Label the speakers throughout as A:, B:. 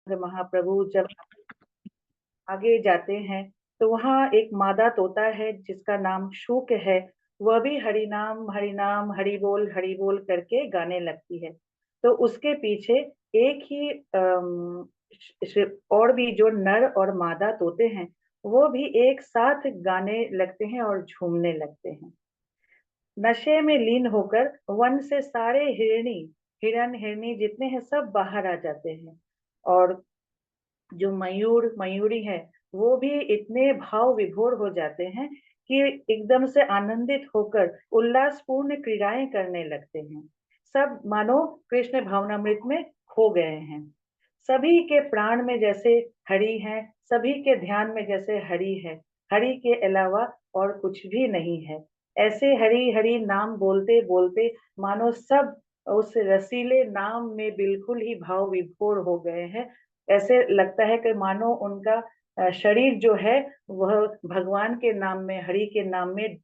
A: महाप्रभु जब आगे जाते हैं तो वहाँ एक मादा तोता है जिसका नाम शूक है। वह भी हरि नाम हरि बोल करके गाने लगती है। तो उसके पीछे एक ही और भी जो नर और मादा तोते हैं वो भी एक साथ गाने लगते हैं और झूमने लगते हैं। नशे में लीन होकर वन से सारे हिरन हिरनी जितने हैं सब बाहर आ जाते हैं। और जो मयूरी है वो भी इतने भाव विभोर हो जाते हैं कि एकदम से आनंदित होकर उल्लासपूर्ण क्रीड़ाएं करने लगते हैं। सब मानो कृष्ण भावनामृत में खो गए हैं। सभी के प्राण में जैसे हरि है, सभी के ध्यान में जैसे हरि है। हरि के अलावा और कुछ भी नहीं है। ऐसे हरि हरि नाम बोलते बोलते मानो सब उस रसीले नाम में बिल्कुल ही भाव विभोर हो गए हैं। ऐसे लगता है कि मानो उनका शरीर जो है वह भगवान के नाम में, हरि के नाम में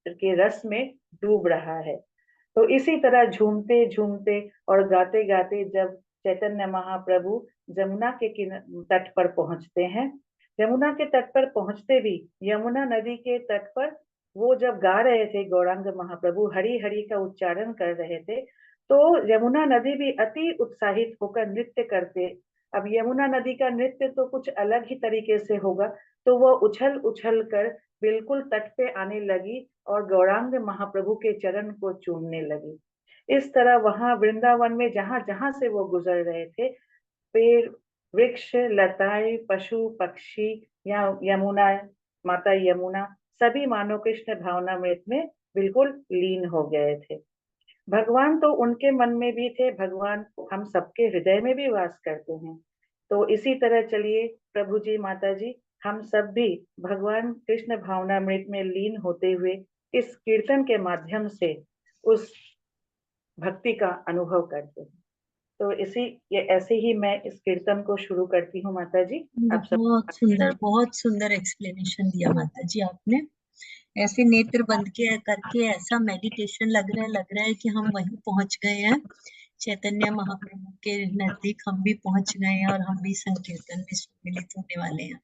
A: के रस में डूब रहा है। तो इसी तरह झूमते झूमते और गाते गाते जब चैतन्य महाप्रभु जमुना के तट पर पहुंचते हैं, यमुना के तट पर पहुंचते भी यमुना नदी के तट पर वो जब गा रहे थे, गौरांग महाप्रभु हरि हरि का उच्चारण कर रहे थे, तो यमुना नदी भी अति उत्साहित होकर नृत्य करते। अब यमुना नदी का नृत्य तो कुछ अलग ही तरीके से होगा। तो वह उछल उछल कर बिल्कुल तट पे आने लगी और गौरांग महाप्रभु के चरण को चूमने लगी। इस तरह वहां वृंदावन में जहां जहां से वो गुजर रहे थे, पेड़ वृक्ष लताएं पशु पक्षी या यमुना माता यमुना सभी मानो कृष्ण भावनामृत में बिल्कुल लीन हो गए थे। भगवान तो उनके मन में भी थे, भगवान हम सबके हृदय में भी वास करते हैं। तो इसी तरह चलिए प्रभु जी माता जी, हम सब भी भगवान कृष्ण भावनामृत में लीन होते हुए इस कीर्तन के माध्यम से उस भक्ति का अनुभव करते हैं। तो इसी ये ऐसे ही मैं इस कीर्तन को शुरू करती हूँ माता जी। आप सब
B: बहुत सुंदर एक्सप्लेनेशन दिया माता जी आपने। ऐसे नेत्र बंद के करके ऐसा मेडिटेशन लग रहा है कि हम वहीं पहुंच गए हैं, चैतन्य महाप्रभु के नजदीक हम भी पहुंच गए हैं और हम भी संकीर्तन में सम्मिलित होने वाले हैं।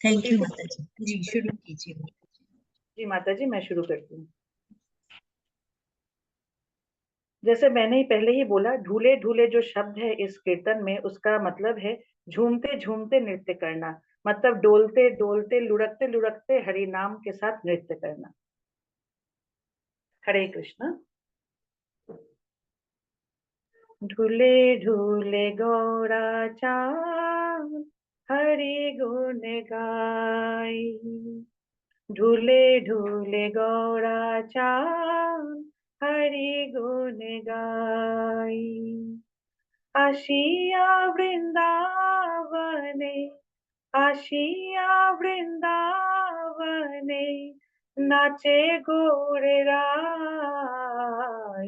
B: थैंक
A: इसी
B: यू
A: से
B: माता जी। जी शुरू कीजिए माता जी।
A: जी माता जी मैं शुरू करती हूँ। जैसे मैंने ही पहले ही बोला, ढूले ढूले जो शब्द है इस कीर्तन में उसका मतलब है झूमते झूमते नृत्य करना। मतलब डोलते डोलते लुढ़कते लुढ़कते हरि नाम के साथ नृत्य करना। हरे कृष्ण। ढूले ढूले गौरा चाँद हरि गुण गाई। ढूले ढूले गौरा चाँद हरि गुण गाई। आशिया वृंदावने, आशिया वृंदावने, नाचे गोर राय।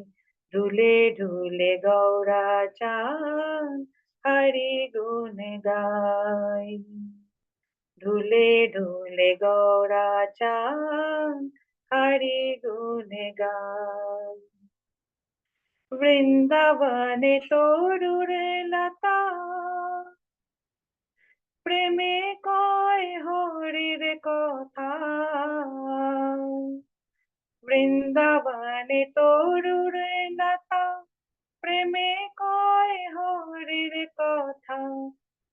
A: ढूले ढूले गौरा चाँद हरि गुण गाय। ढूले ढूले गौरा चाँद हरि गुण गाय। वृंदावने तोरुर लता, প্রেমে কয় হরির কথা। বৃন্দাবনে তরুর লতা, প্রেমে কয় হরির কথা।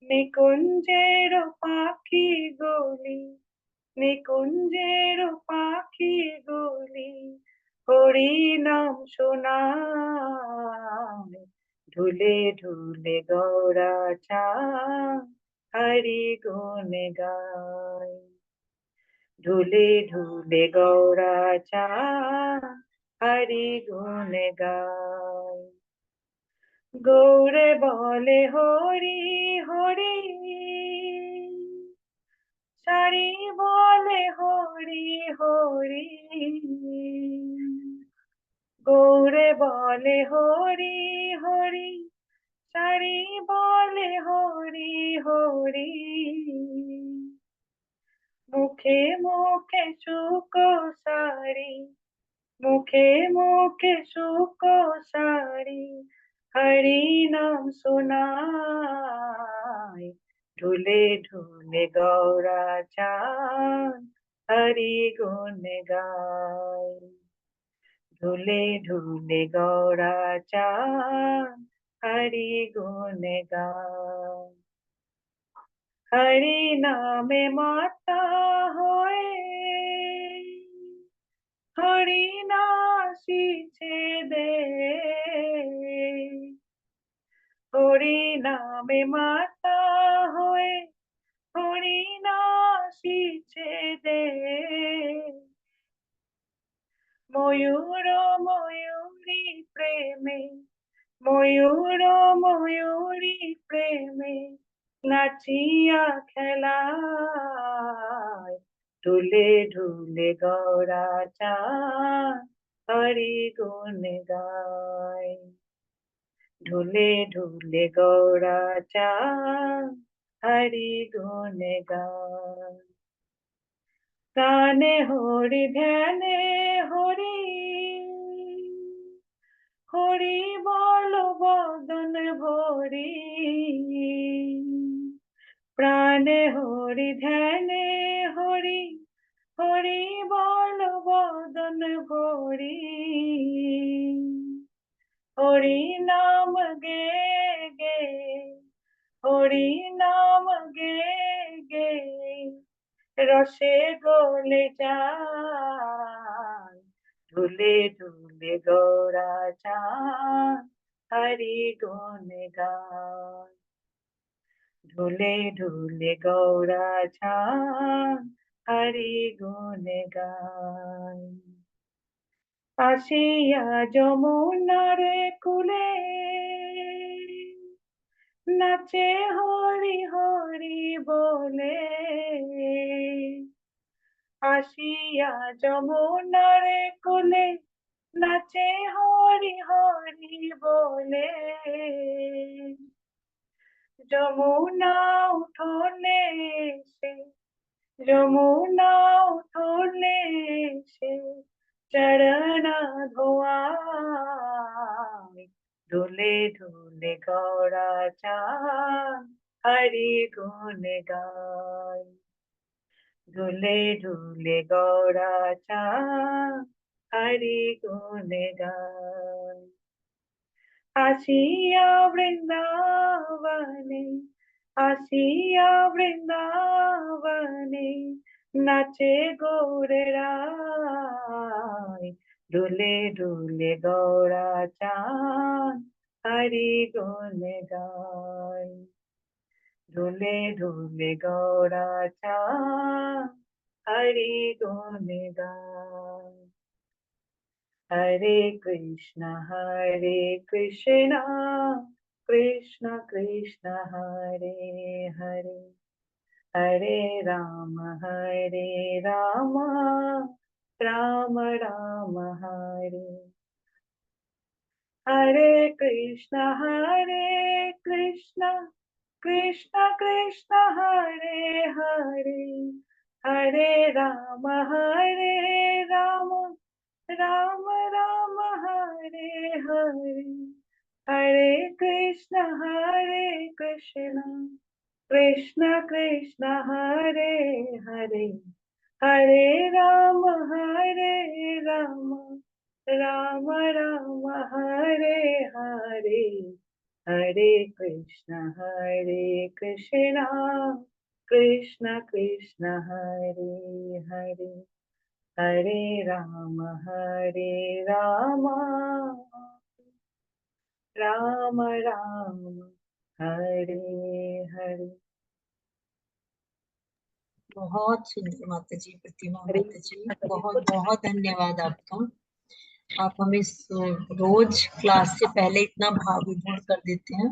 A: নিকুঞ্জের পাখি গুলি, নিকুঞ্জের পাখি গুলি, হরি নাম শোনায়। ঢুলে ঢুলে গৌরা চাঁদ हरि गुण गाय। ढूले ढूले गौरा चाँद हरि गुण गाय। गौरे बोले हरि हरि, सारी बोले हरि हरि। गौरे बोले हरि हरि, सारी बोले हरि हरि। मुखे मुखे सुको सारी, मुखे मुखे सुको सारी, हरि नाम सुनाए, ढूले ढूले गौरा चांद हरि गुण गाए। ढूले ढूले गौरा चांद हरि गुण गाए। हरि नाम माता होए, हरि नासी छे दे। हरि नाम माता होए, हरि नासी छे दे। मयूर मयूरी प्रेमे, मयूर मयूरी प्रेमे नाचिया खेलाय। ढूले ढूले गौरा चांद हरि गुण गाय। ढूले ढूले गौरा चांद हरि गुण गाय। गाने हरि ध्याने हरि, हरि बोल बदन भरी। प्राणे हरि ध्याने हरि, हरि बोल बदन भरी। हरि नाम गे गे, हरि नाम गे गे रसे गले जाए। ढूले ढूले गौरा चांद हरि गुण गाए। ढूले ढूले गौरा चांद हरि गुण गाए। आसिया যমুনার কূলে, নাচে হরি হরি বলে। আসিয়া যমুনার কোলে, নাচে হরি হরি বলে। যমুনা উঠোনে সে, যমুনা উঠোনে সে চরণ ধোয়ায়। ঢুলে ঢুলে গৌরা চাঁদ হরি গুণ গায়। ঢুলে ঢুলে গৌরা চাঁদ হরি গুণ গায়। আসিয়া বৃন্দাবনে, আসিয়া বৃন্দাবনে নাচে গৌরেরায়। ঢুলে ঢুলে গৌরা চাঁদ হরি গুণ গায়। ঢুলে ঢুলে গৌরা চাঁদ হরি গুণ গায়। हरे कृष्णा कृष्ण कृष्ण हरे हरे, हरे राम राम राम हरे। हरे कृष्णा कृष्ण कृष्ण कृष्ण हरे हरे, हरे राम राम राम हरे हरे। हरे कृष्ण कृष्ण कृष्ण हरे हरे, हरे राम राम राम हरे हरे। हरे कृष्ण कृष्ण कृष्ण हरे हरे, हरे राम राम राम हरे हरे।
B: बहुत सुंदर माता जी, प्रतिमा
A: हरे
B: माता जी, बहुत बहुत धन्यवाद आपका। आप हमें रोज क्लास से पहले इतना भाव विभोर कर देते हैं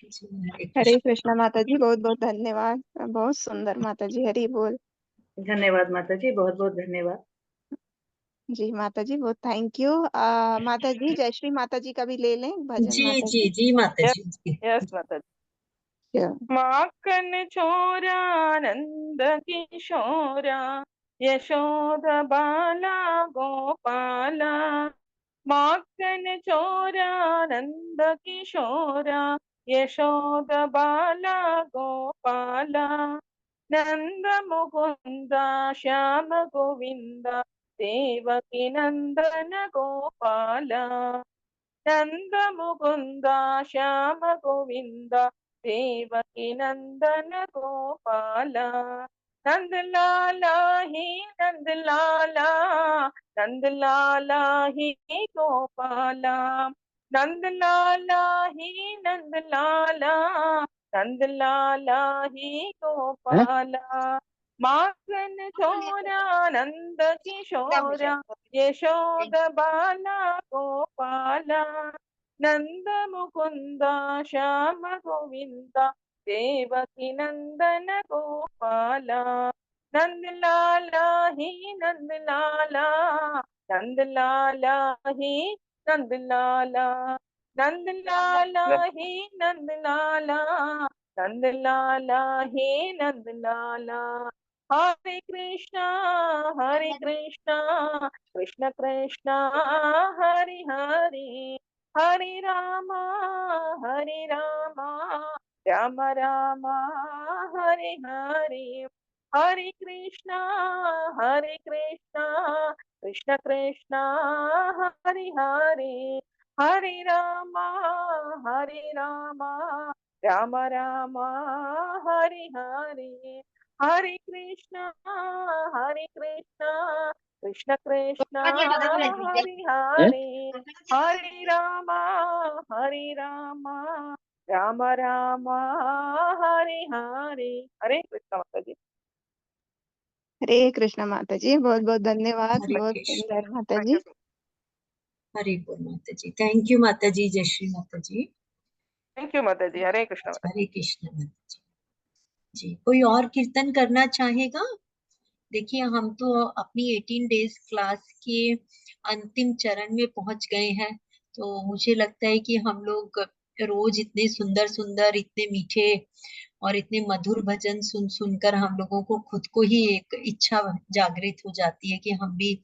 B: जी। हरे
C: हरे
B: कृष्ण।
C: कृष्णा माता जी, बहुत बहुत धन्यवाद। बहुत सुंदर माता जी, हरि बोल।
A: धन्यवाद माता जी, बहुत बहुत धन्यवाद।
C: जी माता जी, बहुत थैंक यू। माता जी, जयश्री माता जी का भी ले लें भजन
B: जी
C: माता
B: जी जी माता जी जी।
D: यस माता जी।
C: जी।
D: माखन चोरा नंद किशोरा, यशोदा बाला गोपाला। माखन चोरा नंद नंद किशोरा यशोद बाला गोपाला नंद मुकुंद श्याम गोविंद देवकी नंदन गोपाला नंद मुकुंद श्याम गोविंद देवकी नंदन गोपाला नंद लाला ही नंद लाला नंद लाला ही गोपाला नंद लाला ही नंद लाला नंद लाला ही गोपाला माखन चोरा नंद किशोरा यशोद बाला गोपाला नंद मुकुंद श्याम गोविंद देवकी नंदन गोपाला नंद लाला ही नंद लाला नंद लाला ही नंद लाला नंद लाला ही नंद लाला नंद लाला ही नंद लाला हरे कृष्णा कृष्ण कृष्ण हरि हरि हरे रामा राम राम हरे हरे हरे कृष्णा कृष्ण कृष्ण हरि हरे हरे रामा राम राम हरे हरे हरे कृष्णा कृष्ण कृष्ण हरे हरे हरे रामा राम राम हरे हरे हरे कृष्ण माता जी।
C: हरे कृष्ण माता जी, बहुत बहुत धन्यवाद,
B: हरे
C: बहुत
B: कृष्ण।
C: सुंदर माता जी।
B: हरे बोल माता जी। थैंक यू माता जी। जय श्री माता जी।
D: थैंक यू माता जी। हरे कृष्ण माता
B: हरे कृष्ण माता जी। जी, कोई और कीर्तन करना चाहेगा? देखिए हम तो अपनी 18 डेज क्लास के अंतिम चरण में पहुंच गए हैं, तो मुझे लगता है कि हम लोग रोज इतने सुंदर सुंदर, इतने मीठे और इतने मधुर भजन सुन सुनकर हम लोगों को खुद को ही एक इच्छा जागृत हो जाती है कि हम भी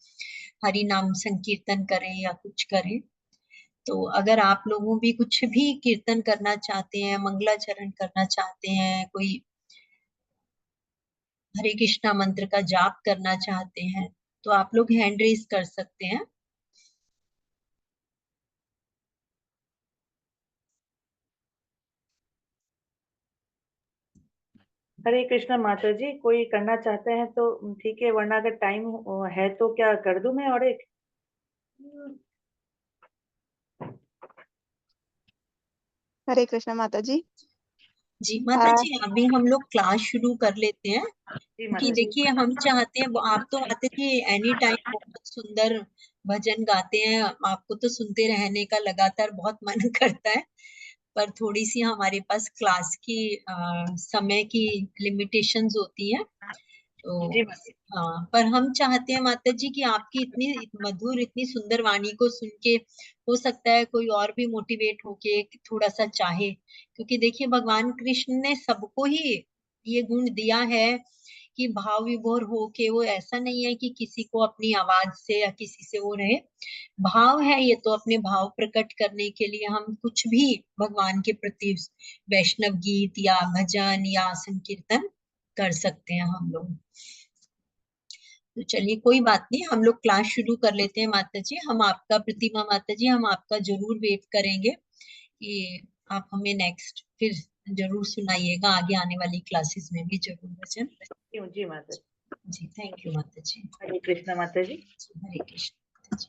B: हरि नाम संकीर्तन करें या कुछ करें। तो अगर आप लोगों भी कुछ भी कीर्तन करना चाहते हैं, मंगलाचरण करना चाहते हैं, कोई हरे कृष्णा मंत्र का जाप करना चाहते हैं, तो आप लोग हैंड रेज कर सकते हैं।
A: हरे कृष्णा माता जी, कोई करना चाहते हैं तो ठीक है, वरना अगर टाइम है तो क्या कर दूं मैं और एक?
C: हरे कृष्ण माता जी।
B: जी माता जी, अभी हम लोग क्लास शुरू कर लेते हैं,
A: जी
B: क्योंकि
A: माता जी।
B: देखिए हम चाहते हैं, आप तो माता जी एनी टाइम बहुत सुंदर भजन गाते हैं, आपको तो सुनते रहने का लगातार बहुत मन करता है, पर थोड़ी सी हमारे पास क्लास की समय की लिमिटेशंस होती है। तो
A: जी माता जी।
B: हाँ, पर हम चाहते हैं माता जी कि आपकी इतनी मधुर, इतनी सुंदर वाणी को सुन के हो सकता है कोई और भी मोटिवेट होके थोड़ा सा चाहे, क्योंकि देखिए भगवान कृष्ण ने सबको ही ये गुण दिया है कि भाव विभोर होके, वो ऐसा नहीं है कि किसी को अपनी आवाज से या किसी से वो रहे, भाव है ये तो अपने भाव प्रकट करने के लिए हम कुछ भी भगवान के प्रति वैष्णव गीत या भजन या संकीर्तन कर सकते हैं हम लोग। तो चलिए कोई बात नहीं, हम लोग क्लास शुरू कर लेते हैं माता जी। हम आपका, प्रतिमा माता जी, हम आपका जरूर वेट करेंगे कि आप हमें नेक्स्ट फिर जरूर सुनाइएगा, आगे आने वाली क्लासेस में भी जरूर भजन।
A: जी माता जी।
B: जी थैंक यू माता जी।
A: हरे कृष्णा माता जी।
B: हरे कृष्ण माता जी।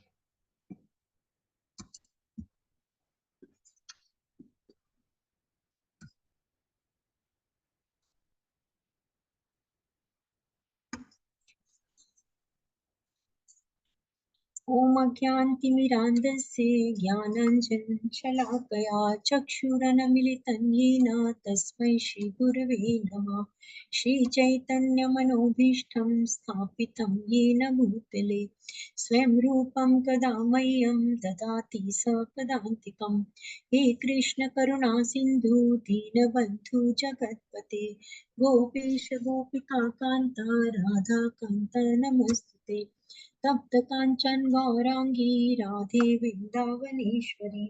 B: ॐ अज्ञानतिमिरान्धस्य ज्ञानाञ्जनशलाकया चक्षुरन्मिलितं येन तस्मै श्रीगुरवे नमः। श्रीचैतन्यमनोभीष्टं स्थापितं येन भूतले स्वयं रूपं कदा मह्यं ददाति सपदान्तिकम्। हे कृष्ण करुणा सिन्धु दीनबन्धु जगत्पते गोपेश गोपिका कान्ता राधा कान्ता नमोस्तुते। नमस्ते। तप्त कांचन गौरांगी राधे वृंदावनेश्वरी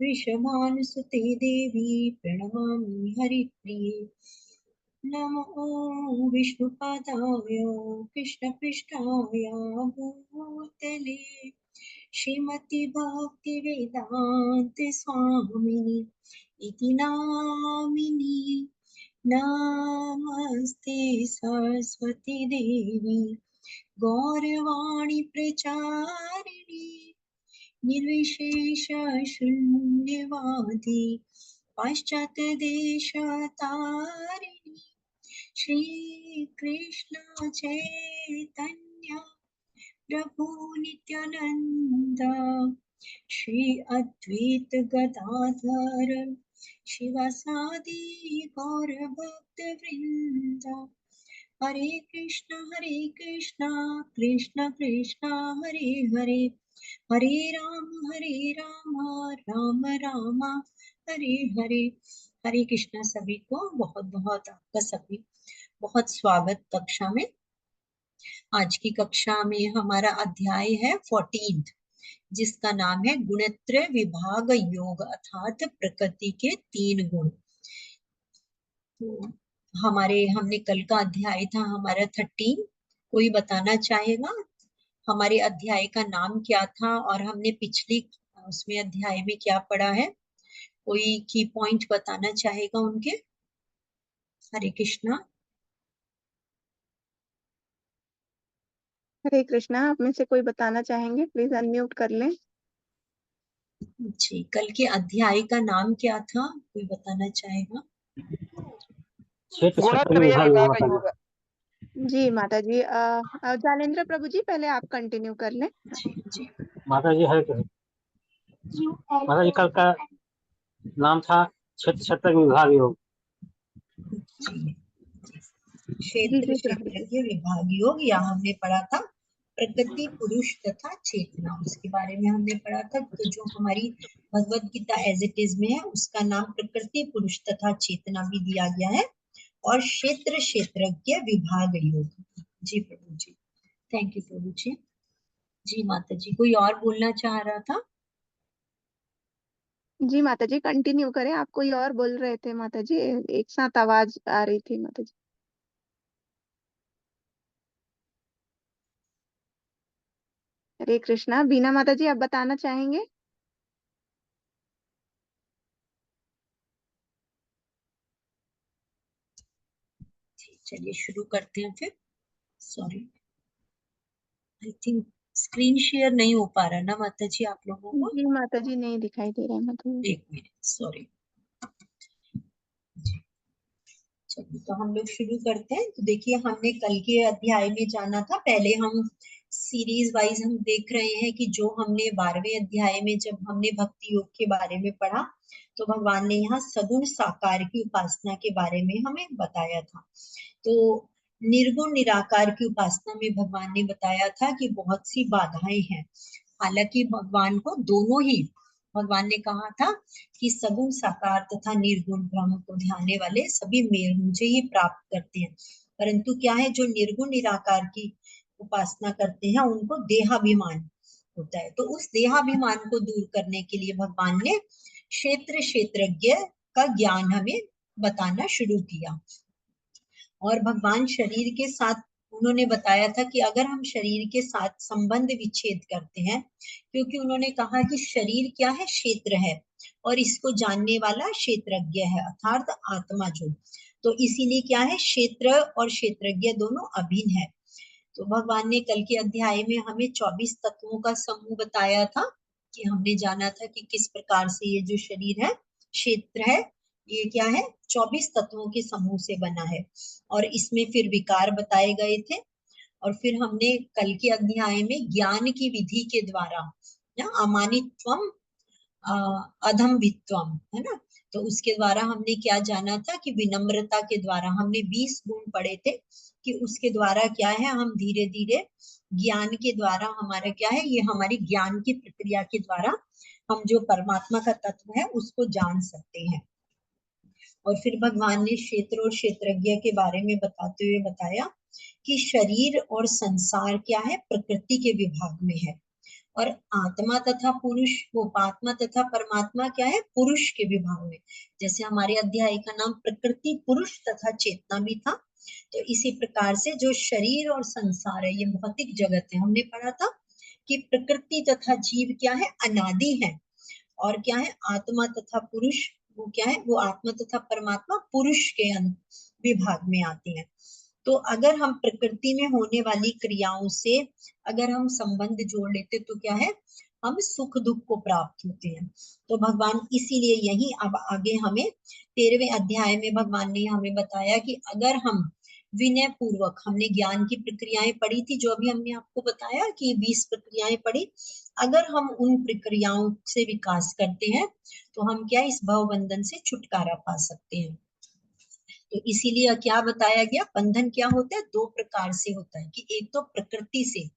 B: वृषभानुसुते देवी प्रणमामि हरिप्रिये। नमो विष्णुपादाय कृष्णपृष्ठाय भूतले श्रीमति भक्ति वेदांत स्वामिनी इति नामिनी। नमस्ते सरस्वती देवी गौरवाणी प्रचारिणी निर्विशेष शून्यवादी पाश्चात्य देश तारिणी। श्री कृष्ण चैतन्य प्रभु नित्यानंद श्री अद्वैत गदाधर शिवासादि गौर भक्त वृंद। हरे कृष्णा कृष्ण कृष्णा हरे हरे हरे राम राम राम हरे हरे। हरे कृष्णा। सभी को बहुत बहुत आपका सभी बहुत स्वागत कक्षा में। आज की कक्षा में हमारा अध्याय है 14 जिसका नाम है गुणत्रय विभाग योग अर्थात प्रकृति के 3 गुण। तो हमने कल का अध्याय था हमारा 13। कोई बताना चाहेगा हमारे अध्याय का नाम क्या था और हमने पिछली उसमें अध्याय में क्या पढ़ा है? कोई की पॉइंट बताना चाहेगा उनके? हरे कृष्णा।
C: हरे कृष्णा। आप में से कोई बताना चाहेंगे? प्लीज अनम्यूट कर लें।
B: जी, कल के अध्याय का नाम क्या था? कोई बताना चाहेगा?
D: गुणत्रय विभाग योग।
C: जी माता जी। जालेंद्र प्रभु जी पहले आप कंटिन्यू कर लें।
B: जी जी
E: माता जी। हरे माता जी, कल का नाम था क्षेत्र विभाग योग।
B: जी।
C: जी
B: क्षेत्र
C: प्रभु।
B: क्षेत्रज्ञ विभाग योग या हमने पढ़ा था प्रकृति पुरुष तथा चेतना, उसके बारे में हमने पढ़ा था। तो जो हमारी Bhagavad Gita as it is में है उसका नाम प्रकृति पुरुष तथा चेतना भी दिया गया है और क्षेत्र क्षेत्रज्ञ विभाग योग। जी प्रभु जी। थैंक यू प्रभु जी। जी माता जी, कोई और बोलना चाह रहा था?
C: जी माता जी कंटिन्यू करें। आप कोई और बोल रहे थे माता जी, एक साथ आवाज आ रही थी माता जी। हरे कृष्णा। बीना माता जी आप बताना चाहेंगे?
B: चलिए शुरू करते हैं फिर। Sorry, I think screen share नहीं हो पा रहा ना माता जी आप लोगों को?
C: जी माता जी नहीं दिखाई दे रहा है माता जी।
B: एक मिनट, सॉरी। चलिए तो हम लोग शुरू करते हैं। तो देखिए हमने कल के अध्याय में जाना था। पहले हम सीरीज वाइज हम देख रहे हैं कि जो हमने 12वें अध्याय में जब हमने भक्ति योग के बारे में पढ़ा तो भगवान ने यहाँ सगुण साकार की उपासना के बारे में हमें बताया था। तो निर्गुण निराकार की उपासना में भगवान ने बताया था कि बहुत सी बाधाएं हैं। हालांकि भगवान को दोनों ही, भगवान ने कहा था कि सगुण साकार तथा निर्गुण ब्रह्म को ध्याने वाले सभी मुझे ही प्राप्त करते हैं। परंतु क्या है, जो निर्गुण निराकार की उपासना करते हैं उनको देहाभिमान होता है। तो उस देहाभिमान को दूर करने के लिए भगवान ने क्षेत्र क्षेत्रज्ञ का ज्ञान हमें बताना शुरू किया। और भगवान शरीर के साथ उन्होंने बताया था कि अगर हम शरीर के साथ संबंध विच्छेद करते हैं, क्योंकि उन्होंने कहा कि शरीर क्या है, क्षेत्र है और इसको जानने वाला क्षेत्रज्ञ है अर्थात आत्मा जो। तो इसीलिए क्या है, क्षेत्र और क्षेत्रज्ञ दोनों अभिन्न है। तो भगवान ने कल के अध्याय में हमें 24 तत्वों का समूह बताया था कि हमने जाना था कि किस प्रकार से ये जो शरीर है, क्षेत्र है, ये क्या है, 24 तत्वों के समूह से बना है और इसमें फिर विकार बताए गए थे। और फिर हमने कल के अध्याय में ज्ञान की विधि के द्वारा ना अमानित्वम अधम्भित्वम है ना, तो उसके द्वारा हमने क्या जाना था कि विनम्रता के द्वारा हमने 20 गुण पढ़े थे कि उसके द्वारा क्या है, हम धीरे धीरे ज्ञान के द्वारा हमारा क्या है, ये हमारी ज्ञान की प्रक्रिया के द्वारा हम जो परमात्मा का तत्व है उसको जान सकते हैं। और फिर भगवान ने क्षेत्र और क्षेत्रज्ञ के बारे में बताते हुए बताया कि शरीर और संसार क्या है, प्रकृति के विभाग में है, और आत्मा तथा पुरुष, वो आत्मा तथा परमात्मा क्या है, पुरुष के विभाग में। जैसे हमारे अध्याय का नाम प्रकृति, पुरुष तथा चेतना भी था, तो इसी प्रकार से जो शरीर और संसार है, ये भौतिक जगत है। हमने पढ़ा था कि प्रकृति तथा जीव क्या है, अनादि है, और क्या है, आत्मा तथा पुरुष, वो क्या है, वो आत्मा तथा परमात्मा पुरुष के विभाग में आते हैं। तो अगर हम प्रकृति में होने वाली क्रियाओं से अगर हम संबंध जोड़ लेते तो क्या है, हम सुख दुख को प्राप्त होते हैं। तो भगवान इसीलिए यही अब आगे हमें 13वें अध्याय में भगवान ने हमें बताया कि अगर हम विनय पूर्वक, हमने ज्ञान की प्रक्रियाएं पढ़ी थी, जो अभी हमने आपको बताया कि 20 प्रक्रियाएं पढ़ी, अगर हम उन प्रक्रियाओं से विकास करते हैं तो हम क्या, इस भव बंधन से छुटकारा पा सकते हैं। तो इसीलिए क्या बताया गया, बंधन क्या होता है, दो प्रकार से होता है, कि एक तो प्रकृति से,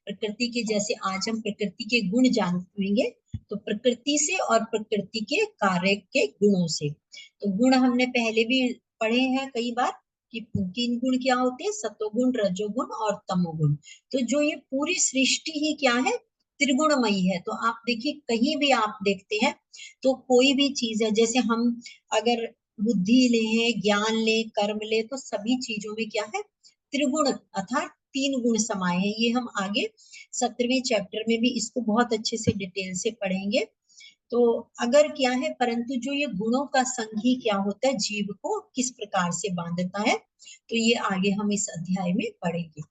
B: प्रकृति के, जैसे आज हम प्रकृति के गुण जानेंगे, तो प्रकृति से, और प्रकृति के कार्य के गुणों से। तो गुण हमने पहले भी पढ़े हैं कई बार कि 3 गुण क्या होते हैं, सतोगुण, रजोगुण और तमोगुण। तो जो ये पूरी सृष्टि ही क्या है, त्रिगुणमयी है। तो आप देखिए, कहीं भी आप देखते हैं तो कोई भी चीज है, जैसे हम अगर बुद्धि ले, ज्ञान ले, कर्म ले, तो सभी चीजों में क्या है, त्रिगुण अर्थात 3 गुण समाये हैं। ये हम आगे 17वें चैप्टर में भी इसको बहुत अच्छे से डिटेल से पढ़ेंगे। तो अगर क्या है, परंतु जो ये गुणों का संघ ही क्या होता है, जीव को किस प्रकार से बांधता है, तो ये आगे हम इस अध्याय में पढ़ेंगे।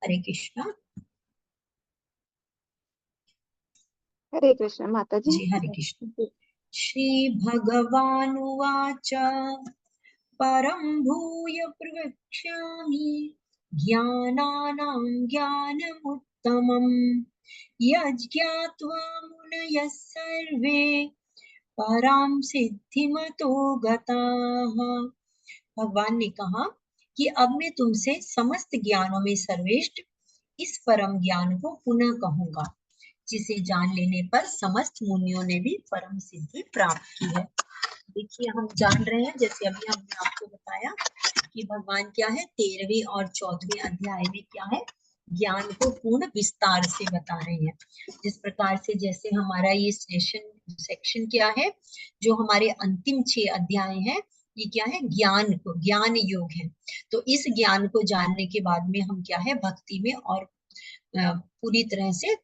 B: हरे कृष्णा।
C: हरे कृष्ण माता जी।
B: जी हरे कृष्ण। श्री भगवानुवाच परं भूय प्रवक्ष्यामि ज्ञानानां ज्ञानमुत्तमम् यज्ञात्वा मुनयः सर्वे परां सिद्धिमतो गताः। भगवान ने कहा कि अब मैं तुमसे समस्त ज्ञानों में सर्वश्रेष्ठ इस परम ज्ञान को पुनः कहूंगा, जिसे जान लेने पर समस्त मुनियों ने भी परम सिद्धि प्राप्त की है। देखिए, हम जान रहे हैं, जैसे अभी हमने आपको बताया कि भगवान क्या है, 13वें और 14वें अध्याय में क्या है, ज्ञान को पूर्ण विस्तार से बता रहे हैं। जिस प्रकार से, जैसे हमारा ये सेक्शन क्या है, जो हमारे अंतिम 6 अध्याय हैं, ये क्या है, ज्ञान को, ज्ञान योग है। तो इस ज्ञान को जानने के बाद में हम क्या है, भक्ति में और पूरी तरह से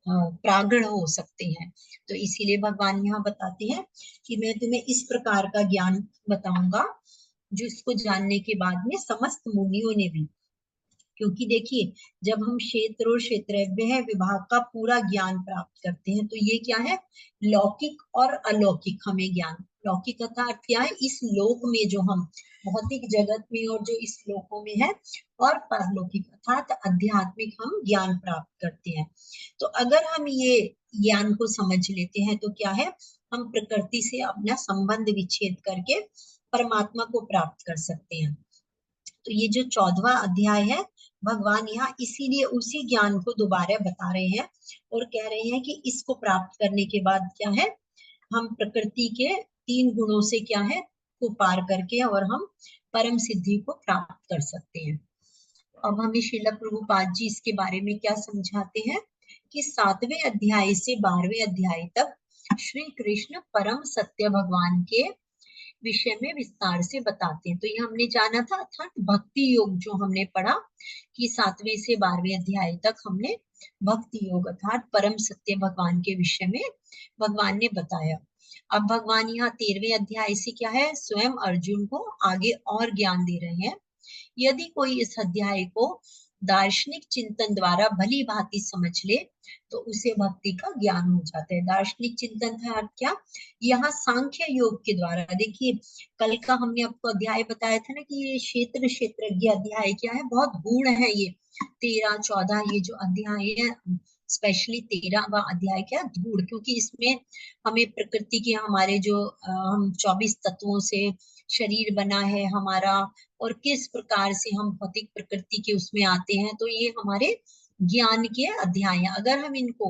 B: प्रागढ़ हो सकते हैं। तो इसीलिए भगवान यहाँ बताते हैं कि मैं तुम्हें इस प्रकार का ज्ञान बताऊंगा, जिसको जानने के बाद में समस्त मुनियों ने भी, क्योंकि देखिए, जब हम क्षेत्र और क्षेत्रज्ञ विभाग का पूरा ज्ञान प्राप्त करते हैं, तो ये क्या है, लौकिक और अलौकिक हमें ज्ञान, लौकिक अर्थात क्या है, इस लोक में जो हम भौतिक जगत में और जो इस लोकों में है, और परलौकिक अर्थात आध्यात्मिक हम ज्ञान प्राप्त करते हैं। तो अगर हम ये ज्ञान को समझ लेते हैं तो क्या है, हम प्रकृति से अपना संबंध विच्छेद करके परमात्मा को प्राप्त कर सकते हैं। तो ये जो 14वां अध्याय है, भगवान यहाँ इसीलिए उसी ज्ञान को दोबारा बता रहे हैं और कह रहे हैं कि इसको प्राप्त करने के बाद क्या है, हम प्रकृति के 3 गुणों से क्या है, को पार करके और हम परम सिद्धि को प्राप्त कर सकते हैं। अब हमें श्रील प्रभुपाद जी इसके बारे में क्या समझाते हैं कि 7वें अध्याय से 12वें अध्याय तक श्री कृष्ण परम सत्य भगवान के विषय में विस्तार से बताते हैं। तो ये हमने जाना था, अर्थात भक्ति योग जो हमने पढ़ा कि 7वें से 12वें अध्याय तक हमने भक्ति योग अर्थात परम सत्य भगवान के विषय में भगवान ने बताया। अब भगवान यहाँ 13वें अध्याय से क्या है, स्वयं अर्जुन को आगे और ज्ञान दे रहे हैं। यदि कोई इस अध्याय को दार्शनिक चिंतन द्वारा भली भांति समझ ले तो उसे भक्ति का ज्ञान हो जाता है। दार्शनिक चिंतन था क्या, यहाँ सांख्य योग के द्वारा, देखिए कल का हमने आपको अध्याय बताया था ना कि ये क्षेत्र क्षेत्रज्ञ अध्याय क्या है, बहुत गूढ़ है। ये 13, 14 ये जो अध्याय है, स्पेशली 13वां अध्याय क्या गूढ़, क्योंकि इसमें हमें प्रकृति के हमारे जो हम 24 तत्वों से शरीर बना है हमारा, और किस प्रकार से हम भौतिक प्रकृति के उसमें आते हैं, तो ये हमारे ज्ञान के अध्याय हैं। अगर हम इनको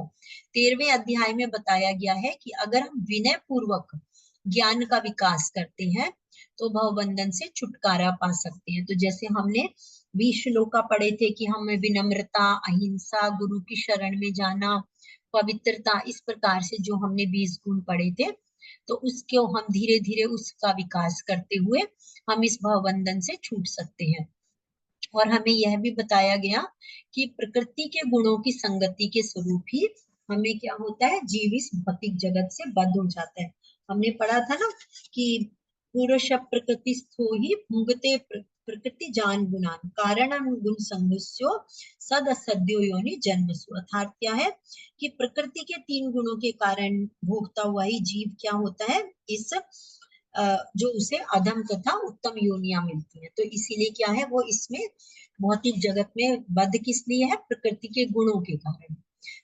B: 13वें अध्याय में बताया गया है कि अगर हम विनय पूर्वक ज्ञान का विकास करते हैं तो भवबंधन से छुटकारा पा सकते हैं। तो जैसे हमने 20 श्लोक पढ़े थे कि हमें विनम्रता, अहिंसा, गुरु की शरण में जाना, पवित्रता, इस प्रकार से जो हमने 20 गुण पढ़े थे, तो उसको हम धीरे धीरे उसका विकास करते हुए हम इस भवबंधन से छूट सकते हैं। और हमें यह भी बताया गया कि प्रकृति के गुणों की संगति के स्वरूप ही हमें क्या होता है, जीव इस भौतिक जगत से बद्ध हो जाता है। हमने पढ़ा था ना कि पुरुष प्रकृति स्थो ही भुंगते प्रकृति जान गुणान कारण गुण संगस्यो सद असद्यो योनि जन्मसु। अर्थात क्या है कि प्रकृति के 3 गुणों के कारण भोगता हुआ ही जीव क्या होता है, इस जो उसे अधम तथा उत्तम योनियां मिलती हैं। तो इसीलिए क्या है, वो इसमें भौतिक जगत में बद्ध किस लिए है, प्रकृति के गुणों के कारण।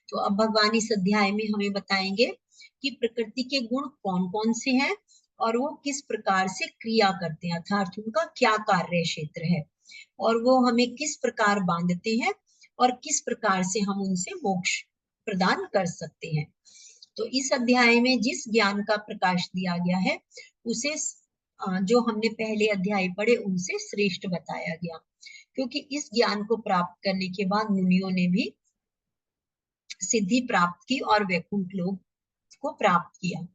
B: तो अब भगवान इस अध्याय में हमें बताएंगे कि प्रकृति के गुण कौन कौन से हैं और वो किस प्रकार से क्रिया करते हैं, अर्थात उनका क्या कार्य क्षेत्र है और वो हमें किस प्रकार बांधते हैं और किस प्रकार से हम उनसे मोक्ष प्रदान कर सकते हैं। तो इस अध्याय में जिस ज्ञान का प्रकाश दिया गया है उसे जो हमने पहले अध्याय पढ़े उनसे श्रेष्ठ बताया गया, क्योंकि इस ज्ञान को प्राप्त करने के बाद मुनियों ने भी सिद्धि प्राप्त की और वैकुंठ लोक को प्राप्त किया।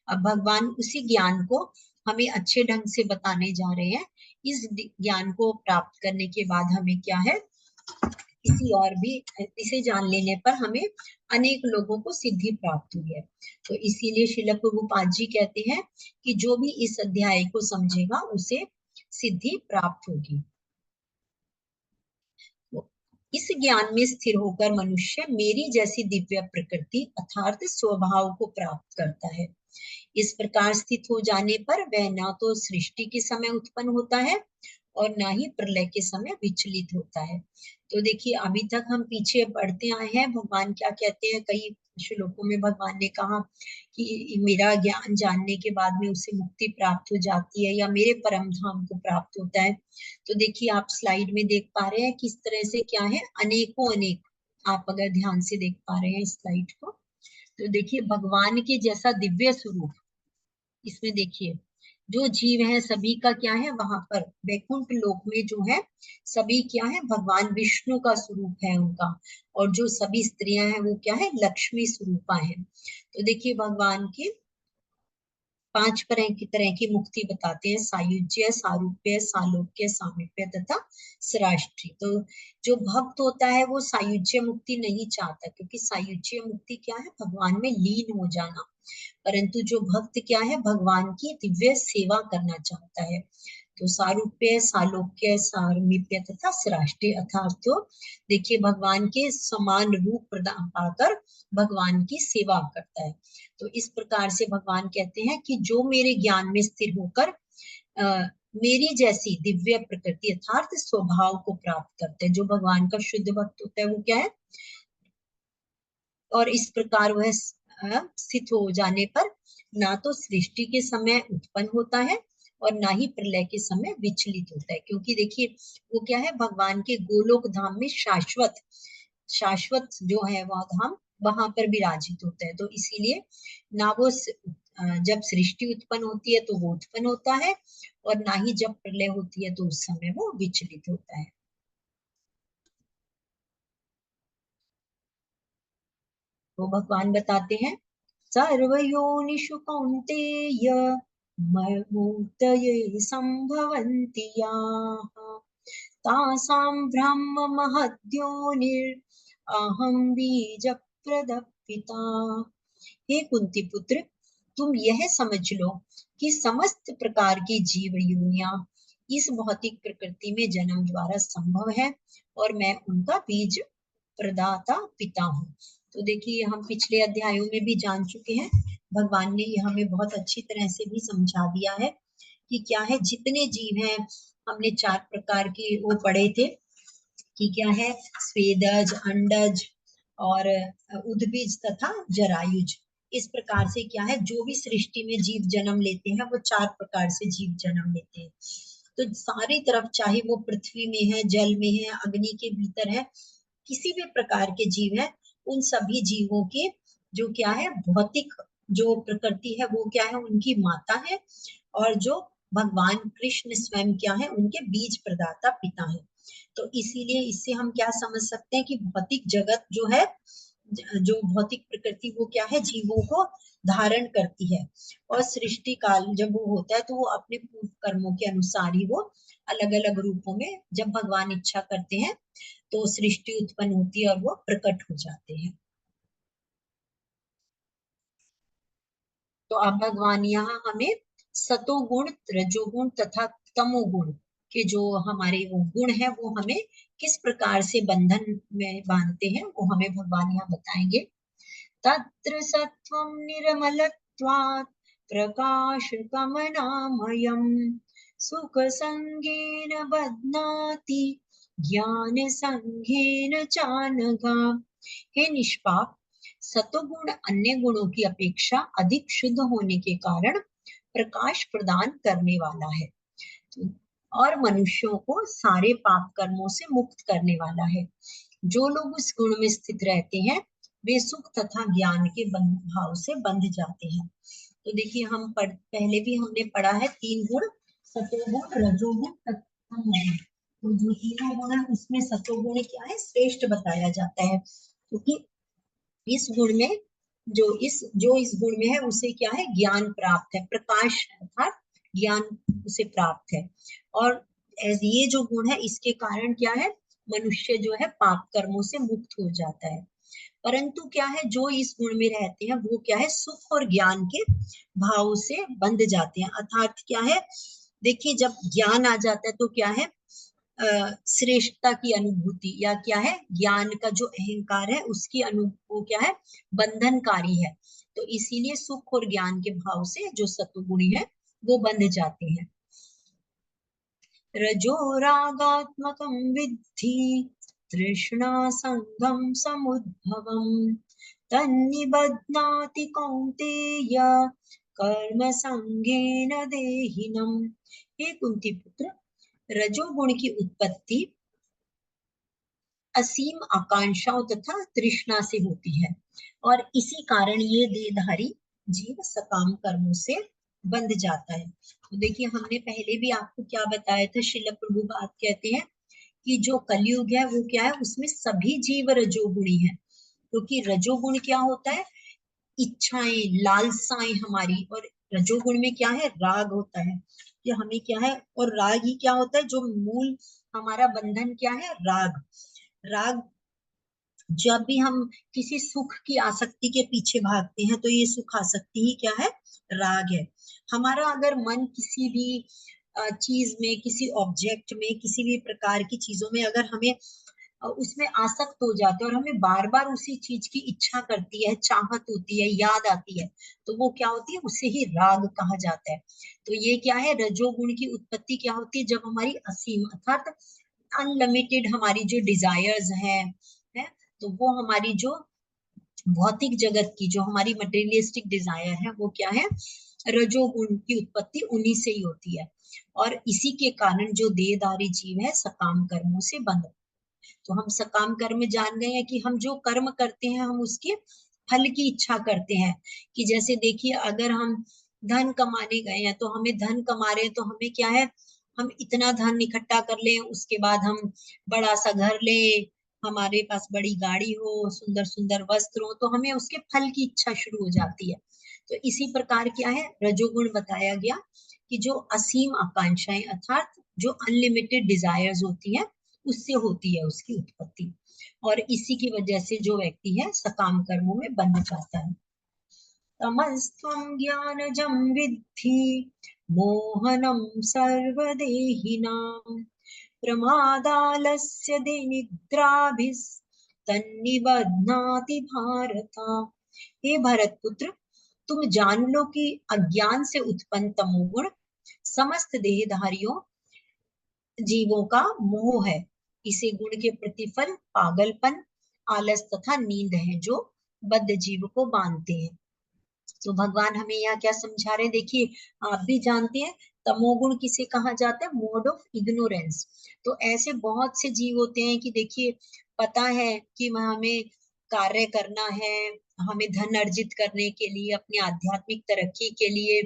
B: अब भगवान उसी ज्ञान को हमें अच्छे ढंग से बताने जा रहे हैं। इस ज्ञान को प्राप्त करने के बाद हमें क्या है, किसी और भी इसे जान लेने पर हमें अनेक लोगों को सिद्धि प्राप्त हुई है। तो इसीलिए श्रील प्रभुपाद जी कहते हैं कि जो भी इस अध्याय को समझेगा उसे सिद्धि प्राप्त होगी। इस ज्ञान में स्थिर होकर मनुष्य मेरी जैसी दिव्य प्रकृति अर्थात स्वभाव को प्राप्त करता है। इस प्रकार स्थित हो जाने पर वह ना तो सृष्टि के समय उत्पन्न होता है और ना ही प्रलय के समय विचलित होता है। तो देखिए अभी तक हम पीछे बढ़ते आए हैं, भगवान क्या कहते हैं, कई श्लोकों में भगवान ने कहा कि मेरा ज्ञान जानने के बाद में उसे मुक्ति प्राप्त हो जाती है या मेरे परम धाम को प्राप्त होता है। तो देखिए आप स्लाइड में देख पा रहे हैं किस तरह से क्या है, अनेकों अनेक, आप अगर ध्यान से देख पा रहे हैं इस स्लाइड को, तो देखिए भगवान के जैसा दिव्य स्वरूप इसमें देखिए जो जीव है सभी का क्या है, वहां पर वैकुंठ लोक में जो है सभी क्या है, भगवान विष्णु का स्वरूप है उनका, और जो सभी स्त्रियां हैं वो क्या है, लक्ष्मी स्वरूपा है। तो देखिए भगवान की 5 तरह की मुक्ति बताते हैं, सायुज्य, सारूप्य, सालोक्य, सामीप्य तथा सराष्ट्री। तो जो भक्त होता है वो सायुज्य मुक्ति नहीं चाहता, क्योंकि सायुज्य मुक्ति क्या है, भगवान में लीन हो जाना, परंतु जो भक्त क्या है, भगवान की दिव्य सेवा करना चाहता है। तो सारूप्य, सालोक्य, सामीप्य तथा सराष्ट्रीय अर्थात तो देखिए भगवान के समान रूप प्रदान पाकर भगवान की सेवा करता है। तो इस प्रकार से भगवान कहते हैं कि जो मेरे ज्ञान में स्थिर होकर मेरी जैसी दिव्य प्रकृति अर्थात स्वभाव को प्राप्त करते हैं, जो भगवान का शुद्ध भक्त होता है वो क्या है, और इस प्रकार वह स्थित हो जाने पर ना तो सृष्टि के समय उत्पन्न होता है और ना ही प्रलय के समय विचलित होता है, क्योंकि देखिए वो क्या है, भगवान के गोलोक धाम में शाश्वत जो है वह धाम वहां पर विराजित होता है। तो इसीलिए ना वो जब सृष्टि उत्पन्न होती है तो वो उत्पन्न होता है और ना ही जब प्रलय होती है तो उस समय वो विचलित होता है। तो भगवान बताते हैं सर्वयोनिषु कौन्तेय मूर्तये संभवन्ति याः तासां ब्रह्म महद्योनिर् अहं बीजप्रदः पिता। हे कुंती पुत्र, तुम यह समझ लो कि समस्त प्रकार की जीव योनियां इस भौतिक प्रकृति में जन्म द्वारा संभव है और मैं उनका बीज प्रदाता पिता हूँ। तो देखिए हम पिछले अध्यायों में भी जान चुके हैं, भगवान ने ये हमें बहुत अच्छी तरह से भी समझा दिया है कि क्या है, जितने जीव हैं हमने 4 प्रकार के वो पढ़े थे कि क्या है, स्वेदज, अंडज और उद्बीज तथा जरायुज। इस प्रकार से क्या है, जो भी सृष्टि में जीव जन्म लेते हैं वो 4 प्रकार से जीव जन्म लेते हैं। तो सारी तरफ चाहे वो पृथ्वी में है, जल में है, अग्नि के भीतर है, किसी भी प्रकार के जीव है, उन सभी जीवों के जो क्या है, भौतिक जो प्रकृति है वो क्या है, उनकी माता है, और जो भगवान कृष्ण स्वयं क्या है, उनके बीज प्रदाता पिता है। तो इसीलिए इससे हम क्या समझ सकते हैं कि भौतिक जगत जो है, जो भौतिक प्रकृति वो क्या है, जीवों को धारण करती है। और सृष्टि काल जब वो होता है तो वो अपने पूर्व कर्मों के अनुसार ही वो अलग अलग रूपों में, जब भगवान इच्छा करते हैं तो सृष्टि उत्पन्न होती है और वो प्रकट हो जाते हैं। तो अब भगवान यहाँ हमें सतोगुण, रजोगुण तथा तमोगुण के जो हमारे वो गुण है वो हमें किस प्रकार से बंधन में बांधते हैं वो हमें भगवान यहाँ बताएंगे। तत्र सत्वं निर्मलत्वात् प्रकाशकमनामयम् सुखसंगेन बध्नाति ज्ञानसंगेन चानघा। हे निष्पाप, सतोगुण अन्य गुणों की अपेक्षा अधिक शुद्ध होने के कारण प्रकाश प्रदान करने वाला है और मनुष्यों को सारे पाप कर्मों से मुक्त करने वाला है। जो लोग उस गुण में स्थित रहते हैं वे सुख तथा ज्ञान के भाव से बंध जाते हैं। तो देखिए हम पहले भी हमने पढ़ा है 3 गुण, सतोगुण, रजोगुण तथा तमोगुण। तो जो तीनों गुण है उसमें सतोगुण क्या है, श्रेष्ठ बताया जाता है, क्योंकि इस गुण में जो इस गुण में है उसे क्या है, ज्ञान प्राप्त है, प्रकाश अर्थात ज्ञान उसे प्राप्त है। और ये जो गुण है इसके कारण क्या है, मनुष्य जो है पाप कर्मों से मुक्त हो जाता है। परंतु क्या है, जो इस गुण में रहते हैं वो क्या है, सुख और ज्ञान के भाव से बंध जाते हैं। अर्थात क्या है, देखिए जब ज्ञान आ जाता है तो क्या है, श्रेष्ठता की अनुभूति या क्या है, ज्ञान का जो अहंकार है उसकी वो क्या है, बंधनकारी है। तो इसीलिए सुख और ज्ञान के भाव से जो सत्वगुणी है वो बंध जाते हैं। रजो रागात्मकं विद्धि तृष्णा संगम समुद्भवम् तन्निबध्नाति कौन्तेय कर्म संगेन देहिनम्। हे कुंती पुत्र, रजोगुण की उत्पत्ति असीम आकांक्षाओं तथा तृष्णा से होती है और इसी कारण ये देहधारी जीव सकाम कर्मों से बंध जाता है। तो देखिए हमने पहले भी आपको क्या बताया था, श्रील प्रभुपाद कहते हैं कि जो कलयुग है वो क्या है, उसमें सभी जीव रजोगुणी है, क्योंकि रजोगुण क्या होता है, इच्छाएं, लालसाएं हमारी, और रजोगुण में क्या है, राग होता है कि हमें क्या है, और राग ही क्या होता है, जो मूल हमारा बंधन क्या है, राग। राग जब भी हम किसी सुख की आसक्ति के पीछे भागते हैं तो ये सुख आसक्ति ही क्या है, राग है। हमारा अगर मन किसी भी चीज में, किसी ऑब्जेक्ट में, किसी भी प्रकार की चीजों में अगर हमें उसमें आसक्त हो जाते हैं और हमें बार बार उसी चीज की इच्छा करती है, चाहत होती है, याद आती है, तो वो क्या होती है, उसे ही राग कहा जाता है। तो ये क्या है, रजोगुण की उत्पत्ति क्या होती है, जब हमारी असीम अर्थात अनलिमिटेड हमारी जो डिजायर्स है, तो वो हमारी जो भौतिक जगत की जो हमारी मटेरियलिस्टिक डिजायर है वो क्या है, रजोगुण की उत्पत्ति उन्हीं से ही होती है। और इसी के कारण जो देहधारी जीव है सकाम कर्मों से बंध। तो हम सकाम कर्म में जान गए हैं कि हम जो कर्म करते हैं हम उसके फल की इच्छा करते हैं। कि जैसे देखिए अगर हम धन कमाने गए हैं तो हमें धन कमा रहे हैं तो हमें क्या है, हम इतना धन इकट्ठा कर लें, उसके बाद हम बड़ा सा घर लें, हमारे पास बड़ी गाड़ी हो, सुंदर सुंदर वस्त्र हो, तो हमें उसके फल की इच्छा शुरू हो जाती है। तो इसी प्रकार क्या है, रजोगुण बताया गया कि जो असीम आकांक्षाएं अर्थात जो अनलिमिटेड डिजायर्स होती हैं उससे होती है उसकी उत्पत्ति, और इसी की वजह से जो व्यक्ति है सकाम कर्मों में बंध जाता है। तमस्त्वं ज्ञानजं विद्धि मोहनं सर्वदेहिनां प्रमादालस्य निद्राभिस्तन्निबध्नाति भारत। हे भरत पुत्र, तुम जान लो कि अज्ञान से उत्पन्न तमोगुण समस्त देहधारियों जीवों का मोह है। इसे गुण के प्रतिफल पागलपन, आलस तथा नींद है जो बद्ध जीव को बांधते हैं। तो भगवान हमें यहाँ क्या समझा रहे हैं, देखिए आप भी जानते हैं तमोगुण किसे कहा जाता है, मोड ऑफ इग्नोरेंस। तो ऐसे बहुत से जीव होते हैं कि देखिए पता है कि हमें कार्य करना है, हमें धन अर्जित करने के लिए, अपनी आध्यात्मिक तरक्की के लिए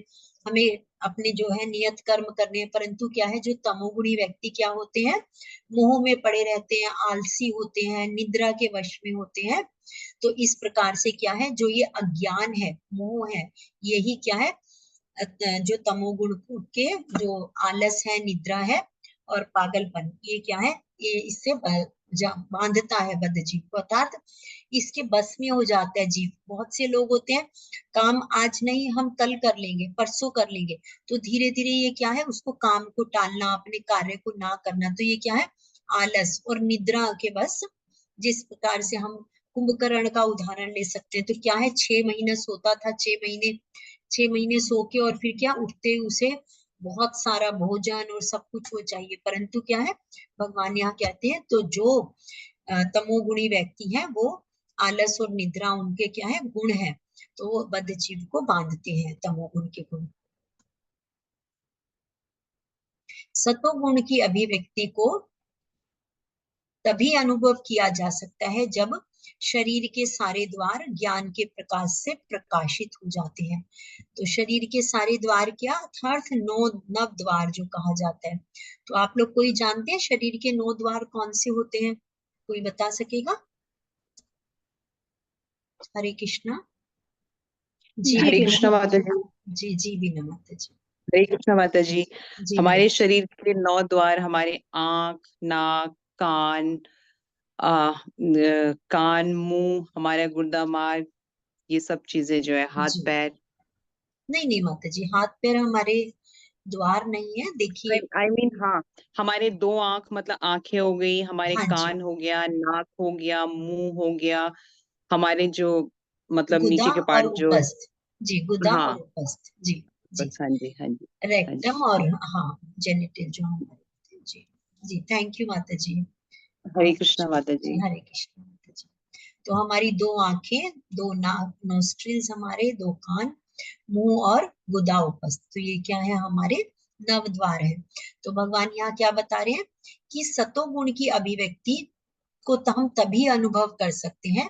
B: हमें अपने जो है नियत कर्म करने हैं, परंतु क्या है जो तमोगुणी व्यक्ति क्या होते हैं, मोह में पड़े रहते हैं, आलसी होते हैं, निद्रा के वश में होते हैं। तो इस प्रकार से क्या है, जो ये अज्ञान है, मोह है, यही क्या है, जो तमोगुण के जो आलस है, निद्रा है और पागलपन, ये क्या है, ये इससे बांधता है बद्ध जीव को, अर्थात इसके बस में हो जाता है जीव। बहुत से लोग होते हैं, काम आज नहीं हम कल कर लेंगे, परसों कर लेंगे, तो धीरे धीरे ये क्या है, उसको काम को टालना, अपने कार्य को ना करना, तो ये क्या है, आलस और निद्रा के बस। जिस प्रकार से हम कुंभकर्ण का उदाहरण ले सकते हैं, तो क्या है, 6 महीने सोता था, 6 महीने सो के और फिर क्या, उठते उसे बहुत सारा भोजन और सब कुछ वो चाहिए, परंतु क्या है, भगवान यहाँ कहते हैं, तो जो तमोगुणी व्यक्ति है वो आलस और निद्रा उनके क्या है, गुण है, तो वो बद्ध जीव को बांधते हैं, तमोगुण के गुण। सतोगुण की अभिव्यक्ति को तभी अनुभव किया जा सकता है जब शरीर के सारे द्वार ज्ञान के प्रकाश से प्रकाशित हो जाते हैं। तो शरीर के सारे द्वार क्या, अर्थात 9 नव द्वार जो कहा जाता है। तो आप लोग कोई जानते हैं शरीर के 9 द्वार कौन से होते हैं, कोई बता सकेगा? हरे कृष्णा जी।
C: जी
F: हरे
C: बिना
F: कृष्णा माता
B: जी जी बिना माता जी।
F: हरे कृष्णा माता जी।
B: जी
F: हमारे शरीर के 9 द्वार, हमारे आंख, नाक, कान, कान, मुंह, हमारा गुर्दा मार्ग, ये सब चीजें जो है, हाथ
B: जी।
F: पैर।
B: नहीं नहीं माता जी, हाथ पैर हमारे द्वार नहीं है, देखिए।
F: आई मीन हाँ, हमारे 2 आंख मतलब आंखें हो गई, हमारे
B: हाँ जी,
F: कान हो गया, नाक हो गया, मुंह हो गया, हमारे जो मतलब
B: गुदा
F: नीचे के
B: और
F: पार्ट जो,
B: उपस्थ। जी, गुदा
F: हाँ
B: और उपस्थ। जी जी।
F: बस, हाँ जी हाँ जी हाँ जी।
B: रेक्टम और हाँ जेनिटल जो हमारे होते हैं। जी जी, थैंक यू माता जी।
F: हरे
B: बहुत
F: कृष्णा
B: अच्छा।
F: माता
B: जी
F: जी।
B: हरे कृष्ण माता जी। तो हमारी 2 आंखें, 2 नाक, नोस्ट्रिल्स हमारे, 2 कान, मुंह और गुदा उपस्थ, तो ये क्या है, हमारे नव द्वार है। तो भगवान यहाँ क्या बता रहे हैं कि सतोगुण की अभिव्यक्ति को तो हम तभी अनुभव कर सकते हैं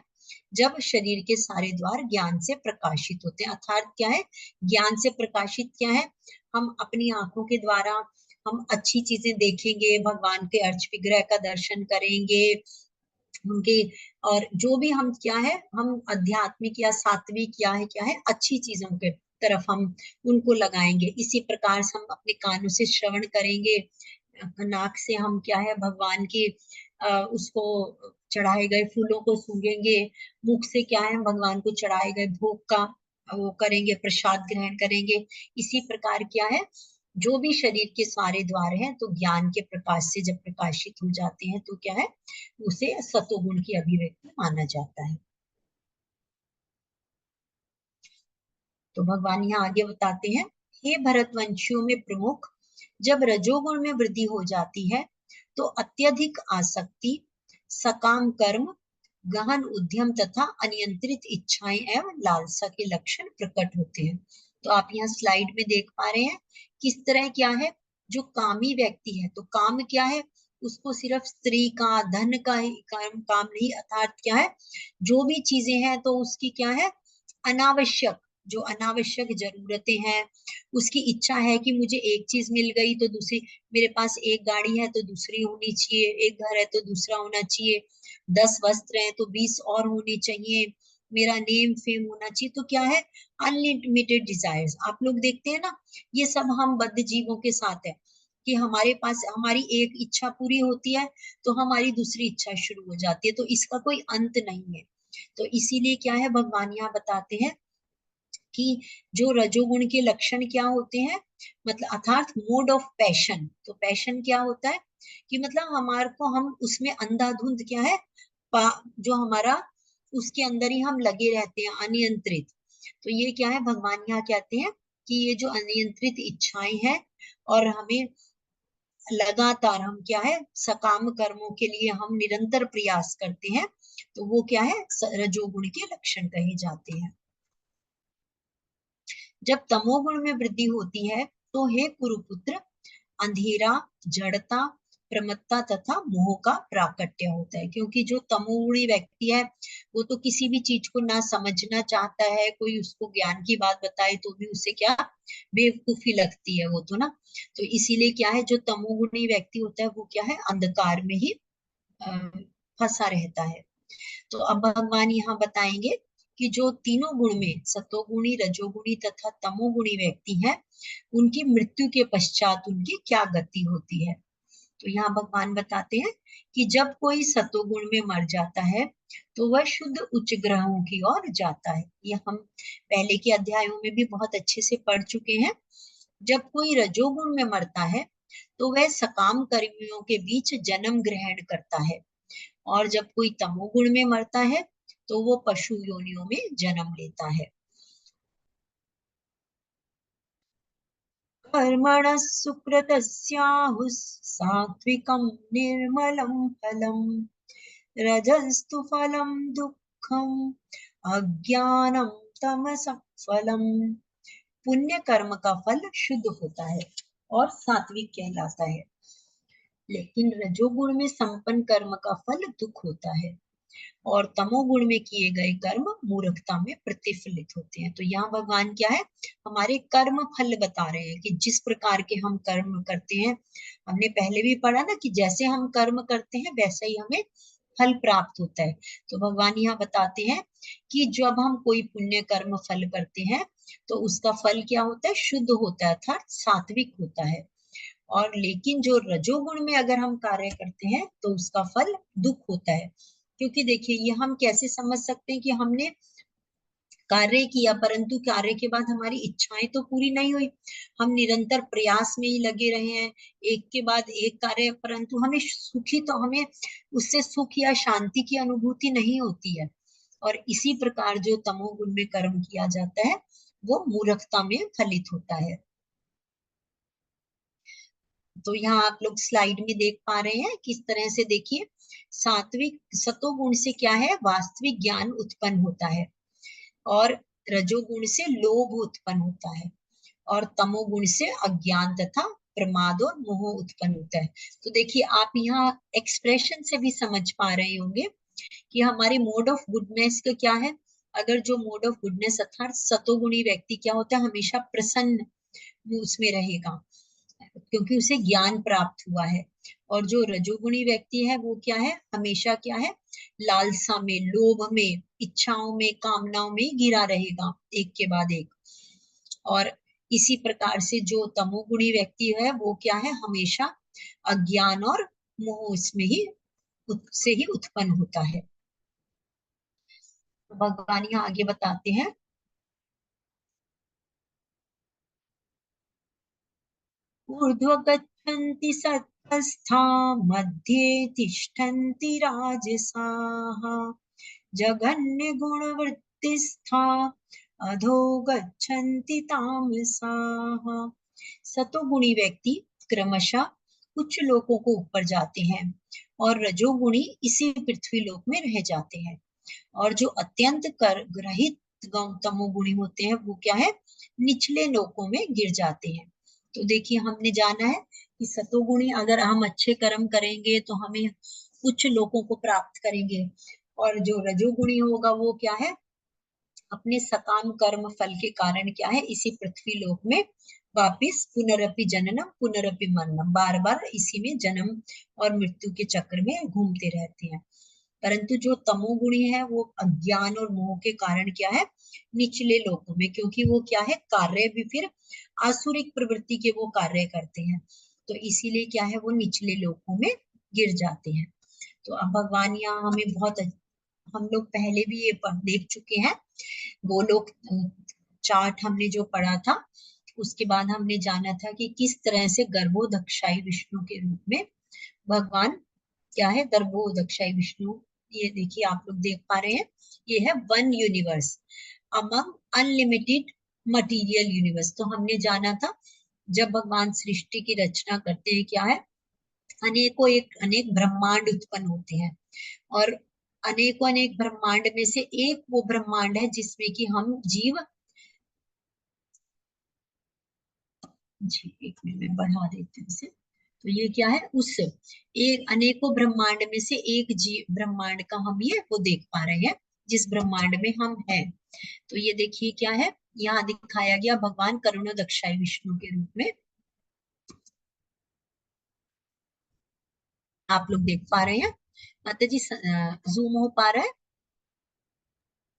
B: जब शरीर के सारे द्वार ज्ञान से प्रकाशित होते हैं। अर्थात क्या है, ज्ञान से प्रकाशित क्या है, हम अपनी आंखों के द्वारा हम अच्छी चीजें देखेंगे, भगवान के अर्च विग्रह का दर्शन करेंगे, उनके, और जो भी हम क्या है, हम आध्यात्मिक या सात्विक क्या है अच्छी चीजों के तरफ हम उनको लगाएंगे। इसी प्रकार से हम अपने कानों से श्रवण करेंगे, नाक से हम क्या है, भगवान के उसको चढ़ाए गए फूलों को सूंघेंगे, मुख से क्या है, भगवान को चढ़ाए गए भोग का वो करेंगे, प्रसाद ग्रहण करेंगे। इसी प्रकार क्या है, जो भी शरीर के सारे द्वार हैं, तो ज्ञान के प्रकाश से जब प्रकाशित हो जाते हैं, तो क्या है, उसे सतोगुण की अभिव्यक्ति माना जाता है। तो भगवान यहाँ आगे बताते हैं, हे भरतवंशियों में प्रमुख, जब रजोगुण में वृद्धि हो जाती है तो अत्यधिक आसक्ति, सकाम कर्म, गहन उद्यम तथा अनियंत्रित इच्छाएं एवं लालसा के लक्षण प्रकट होते हैं। तो आप यहाँ स्लाइड में देख पा रहे हैं किस तरह क्या है, जो कामी व्यक्ति है, तो काम क्या है, उसको सिर्फ स्त्री का, धन का ही काम नहीं, अर्थात क्या है, जो भी चीजें हैं तो उसकी क्या है, अनावश्यक, जो अनावश्यक जरूरतें हैं, उसकी इच्छा है कि मुझे एक चीज मिल गई तो दूसरी, मेरे पास एक गाड़ी है तो दूसरी होनी चाहिए, एक घर है तो दूसरा होना चाहिए, 10 वस्त्र हैं तो 20 और होने चाहिए, मेरा नेम फेम होना चाहिए, तो क्या है, अनलिमिटेड डिजायर्स। आप लोग देखते हैं ना, ये सब हम बद्ध जीवों के साथ है कि हमारे पास हमारी एक इच्छा पूरी होती है तो हमारी दूसरी इच्छा शुरू हो जाती है, तो इसका कोई अंत नहीं है। तो इसीलिए क्या है, भगवान यहाँ बताते हैं कि जो रजोगुण के लक्षण क्या होते हैं, मतलब अर्थात मोड ऑफ पैशन। तो पैशन क्या होता है कि मतलब हमारे को, हम उसमें अंधाधुंध क्या है, जो हमारा उसके अंदर ही हम लगे रहते हैं, अनियंत्रित। तो ये क्या है, भगवान यहाँ कहते हैं कि ये जो अनियंत्रित इच्छाएं हैं, और हमें लगातार हम क्या है, सकाम कर्मों के लिए हम निरंतर प्रयास करते हैं, तो वो क्या है, रजोगुण के लक्षण कहे जाते हैं। जब तमोगुण में वृद्धि होती है तो हे कुरुपुत्र, अंधेरा, जड़ता, प्रमत्ता तथा मोह का प्राकट्य होता है। क्योंकि जो तमोगुणी व्यक्ति है वो तो किसी भी चीज को ना समझना चाहता है, कोई उसको ज्ञान की बात बताए तो भी उसे क्या बेवकूफी लगती है वो तो ना। तो इसीलिए क्या है, जो तमोगुणी व्यक्ति होता है वो क्या है, अंधकार में ही फंसा रहता है। तो अब भगवान यहाँ बताएंगे कि जो तीनों गुण में सतोगुणी, रजोगुणी तथा तमोगुणी व्यक्ति हैं, उनकी मृत्यु के पश्चात उनकी क्या गति होती है। तो यहाँ भगवान बताते हैं कि जब कोई सतोगुण में मर जाता है तो वह शुद्ध उच्च ग्रहों की ओर जाता है। ये हम पहले के अध्यायों में भी बहुत अच्छे से पढ़ चुके हैं। जब कोई रजोगुण में मरता है तो वह सकाम कर्मियों के बीच जन्म ग्रहण करता है, और जब कोई तमोगुण में मरता है तो वो पशु योनियों में जन्म लेता है। कर्मणः सुकृतस्याहुः सात्विकं निर्मलं फलम् रजस्तु फलं दुःखम् अज्ञानं तमसः फलम्। पुण्य कर्म का फल शुद्ध होता है और सात्विक कहलाता है, लेकिन रजोगुण में संपन्न कर्म का फल दुख होता है, और तमोगुण में किए गए कर्म मूर्खता में प्रतिफलित होते हैं। तो यहाँ भगवान क्या है, हमारे कर्म फल बता रहे हैं कि जिस प्रकार के हम कर्म करते हैं, हमने पहले भी पढ़ा ना कि जैसे हम कर्म करते हैं वैसे ही हमें फल प्राप्त होता है। तो भगवान यहाँ बताते हैं कि जब हम कोई पुण्य कर्म फल करते हैं तो उसका फल क्या होता है, शुद्ध होता है, अर्थात सात्विक होता है। और लेकिन जो रजोगुण में अगर हम कार्य करते हैं तो उसका फल दुख होता है। क्योंकि देखिए, ये हम कैसे समझ सकते हैं कि हमने कार्य किया परंतु कार्य के बाद हमारी इच्छाएं तो पूरी नहीं हुई, हम निरंतर प्रयास में ही लगे रहे हैं, एक के बाद एक कार्य, परंतु हमें हमें उससे सुख या शांति की अनुभूति नहीं होती है। और इसी प्रकार जो तमोगुण में कर्म किया जाता है वो मूर्खता में फलित होता है। तो यहाँ आप लोग स्लाइड में देख पा रहे हैं किस तरह से, देखिए सात्विक सतोगुण से क्या है, वास्तविक ज्ञान उत्पन्न होता है, और रजोगुण से लोभ उत्पन्न होता है, और तमोगुण से अज्ञान तथा प्रमाद और मोह उत्पन्न होता है। तो देखिए आप यहाँ एक्सप्रेशन से भी समझ पा रहे होंगे कि हमारे मोड ऑफ गुडनेस का क्या है। अगर जो मोड ऑफ गुडनेस अर्थात सतोगुणी व्यक्ति क्या होता है, हमेशा प्रसन्न उसमें रहेगा क्योंकि उसे ज्ञान प्राप्त हुआ है। और जो रजोगुणी व्यक्ति है वो क्या है, हमेशा क्या है, लालसा में, लोभ में, इच्छाओं में, कामनाओं में गिरा रहेगा एक के बाद एक। और इसी प्रकार से जो तमोगुणी व्यक्ति है वो क्या है, हमेशा अज्ञान और मोह इसमें ही उससे ही उत्पन्न होता है। तो भगवान यहाँ आगे बताते हैं, ऊर्ध्व गच्छन्ति सत्त्वस्था मध्ये तिष्ठन्ति राजसाः जघन्य गुणवृत्तिस्था अधो गच्छन्ति तामसाः। सतोगुणी व्यक्ति क्रमशः उच्च लोकों को ऊपर जाते हैं और रजोगुणी इसी पृथ्वी लोक में रह जाते हैं, और जो अत्यंत कर ग्रहित तमोगुणी होते हैं वो क्या है, निचले लोकों में गिर जाते हैं। तो देखिए हमने जाना है कि सतोगुणी अगर हम अच्छे कर्म करेंगे तो हमें उच्च लोकों को प्राप्त करेंगे, और जो रजोगुणी होगा वो क्या है, अपने सकाम कर्म फल के कारण क्या है, इसी पृथ्वी लोक में वापिस पुनरपि जननम पुनरपि मरणम, बार बार इसी में जन्म और मृत्यु के चक्र में घूमते रहते हैं। परंतु जो तमोगुणी है वो अज्ञान और मोह के कारण क्या है, निचले लोकों में, क्योंकि वो क्या है, कार्य भी फिर आसुरिक प्रवृत्ति के वो कार्य करते हैं, तो इसीलिए क्या है, वो निचले लोकों में गिर जाते हैं। तो अब भगवान यहाँ हमें बहुत, हम लोग पहले भी ये देख चुके हैं, गोलोक चार्ट हमने जो पढ़ा था, उसके बाद हमने जाना था कि किस तरह से गर्भोदक्षाई विष्णु के रूप में भगवान क्या है, गर्भोदक्षाई विष्णु। ये देखिए आप लोग देख पा रहे हैं, ये है one universe among unlimited material universe. तो हमने जाना था जब भगवान सृष्टि की रचना करते हैं क्या है, अनेक ब्रह्मांड उत्पन्न होते हैं, और अनेक ब्रह्मांड में से एक वो ब्रह्मांड है जिसमें कि हम जीव, जी एक मिनट में बढ़ा देते हैं इसे, तो ये क्या है, उस एक अनेकों ब्रह्मांड में से एक जीव ब्रह्मांड का हम ये वो देख पा रहे हैं जिस ब्रह्मांड में हम हैं। तो ये देखिए क्या है, यहाँ दिखाया गया भगवान करुणोदक्षाई विष्णु के रूप में, आप लोग देख पा रहे हैं। माता जी जूम हो पा रहा है?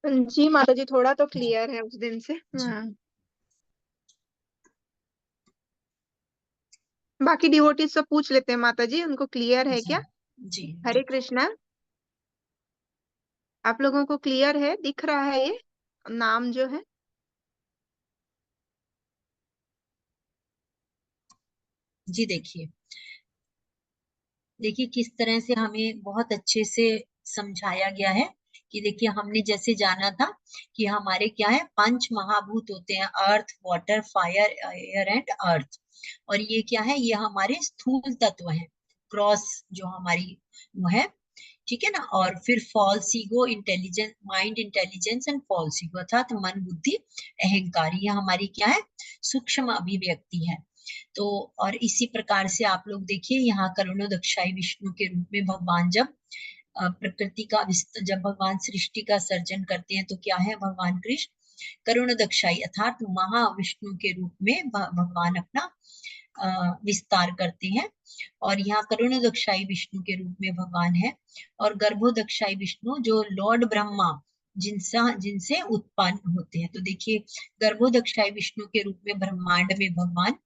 C: जी माता जी, थोड़ा तो क्लियर है उस दिन से। हाँ। बाकी डिवोटीज सब पूछ लेते हैं माता जी, उनको क्लियर है क्या?
B: जी
C: हरे कृष्णा, आप लोगों को क्लियर है, दिख रहा है ये नाम जो है?
B: जी देखिए, देखिए किस तरह से हमें बहुत अच्छे से समझाया गया है कि देखिए हमने जैसे जाना था कि हमारे क्या है, 5 महाभूत होते हैं, earth, water, fire, air and earth. और ये क्या है, ये हमारे स्थूल तत्व हैं, क्रॉस जो हमारी वो है, ठीक है ना। और फिर false ego, intelligence, mind, intelligence and false ego, अर्थात मन, बुद्धि, अहंकार, ये हमारी क्या है, सूक्ष्म अभिव्यक्ति है। तो और इसी प्रकार से आप लोग देखिए यहाँ करुणोदक्षाई विष्णु के रूप में भगवान जब प्रकृति का जब भगवान सृष्टि का सर्जन करते हैं तो क्या है, भगवान कृष्ण करुणोदक्षाई अर्थात महाविष्णु के रूप में भगवान अपना विस्तार करते हैं। और यहाँ करुणोदक्षाई विष्णु के रूप में भगवान है। और गर्भोदक्षाई विष्णु जो लॉर्ड ब्रह्मा जिनसे उत्पन्न होते हैं। तो देखिए गर्भोदक्षाई विष्णु के रूप में ब्रह्मांड में भगवान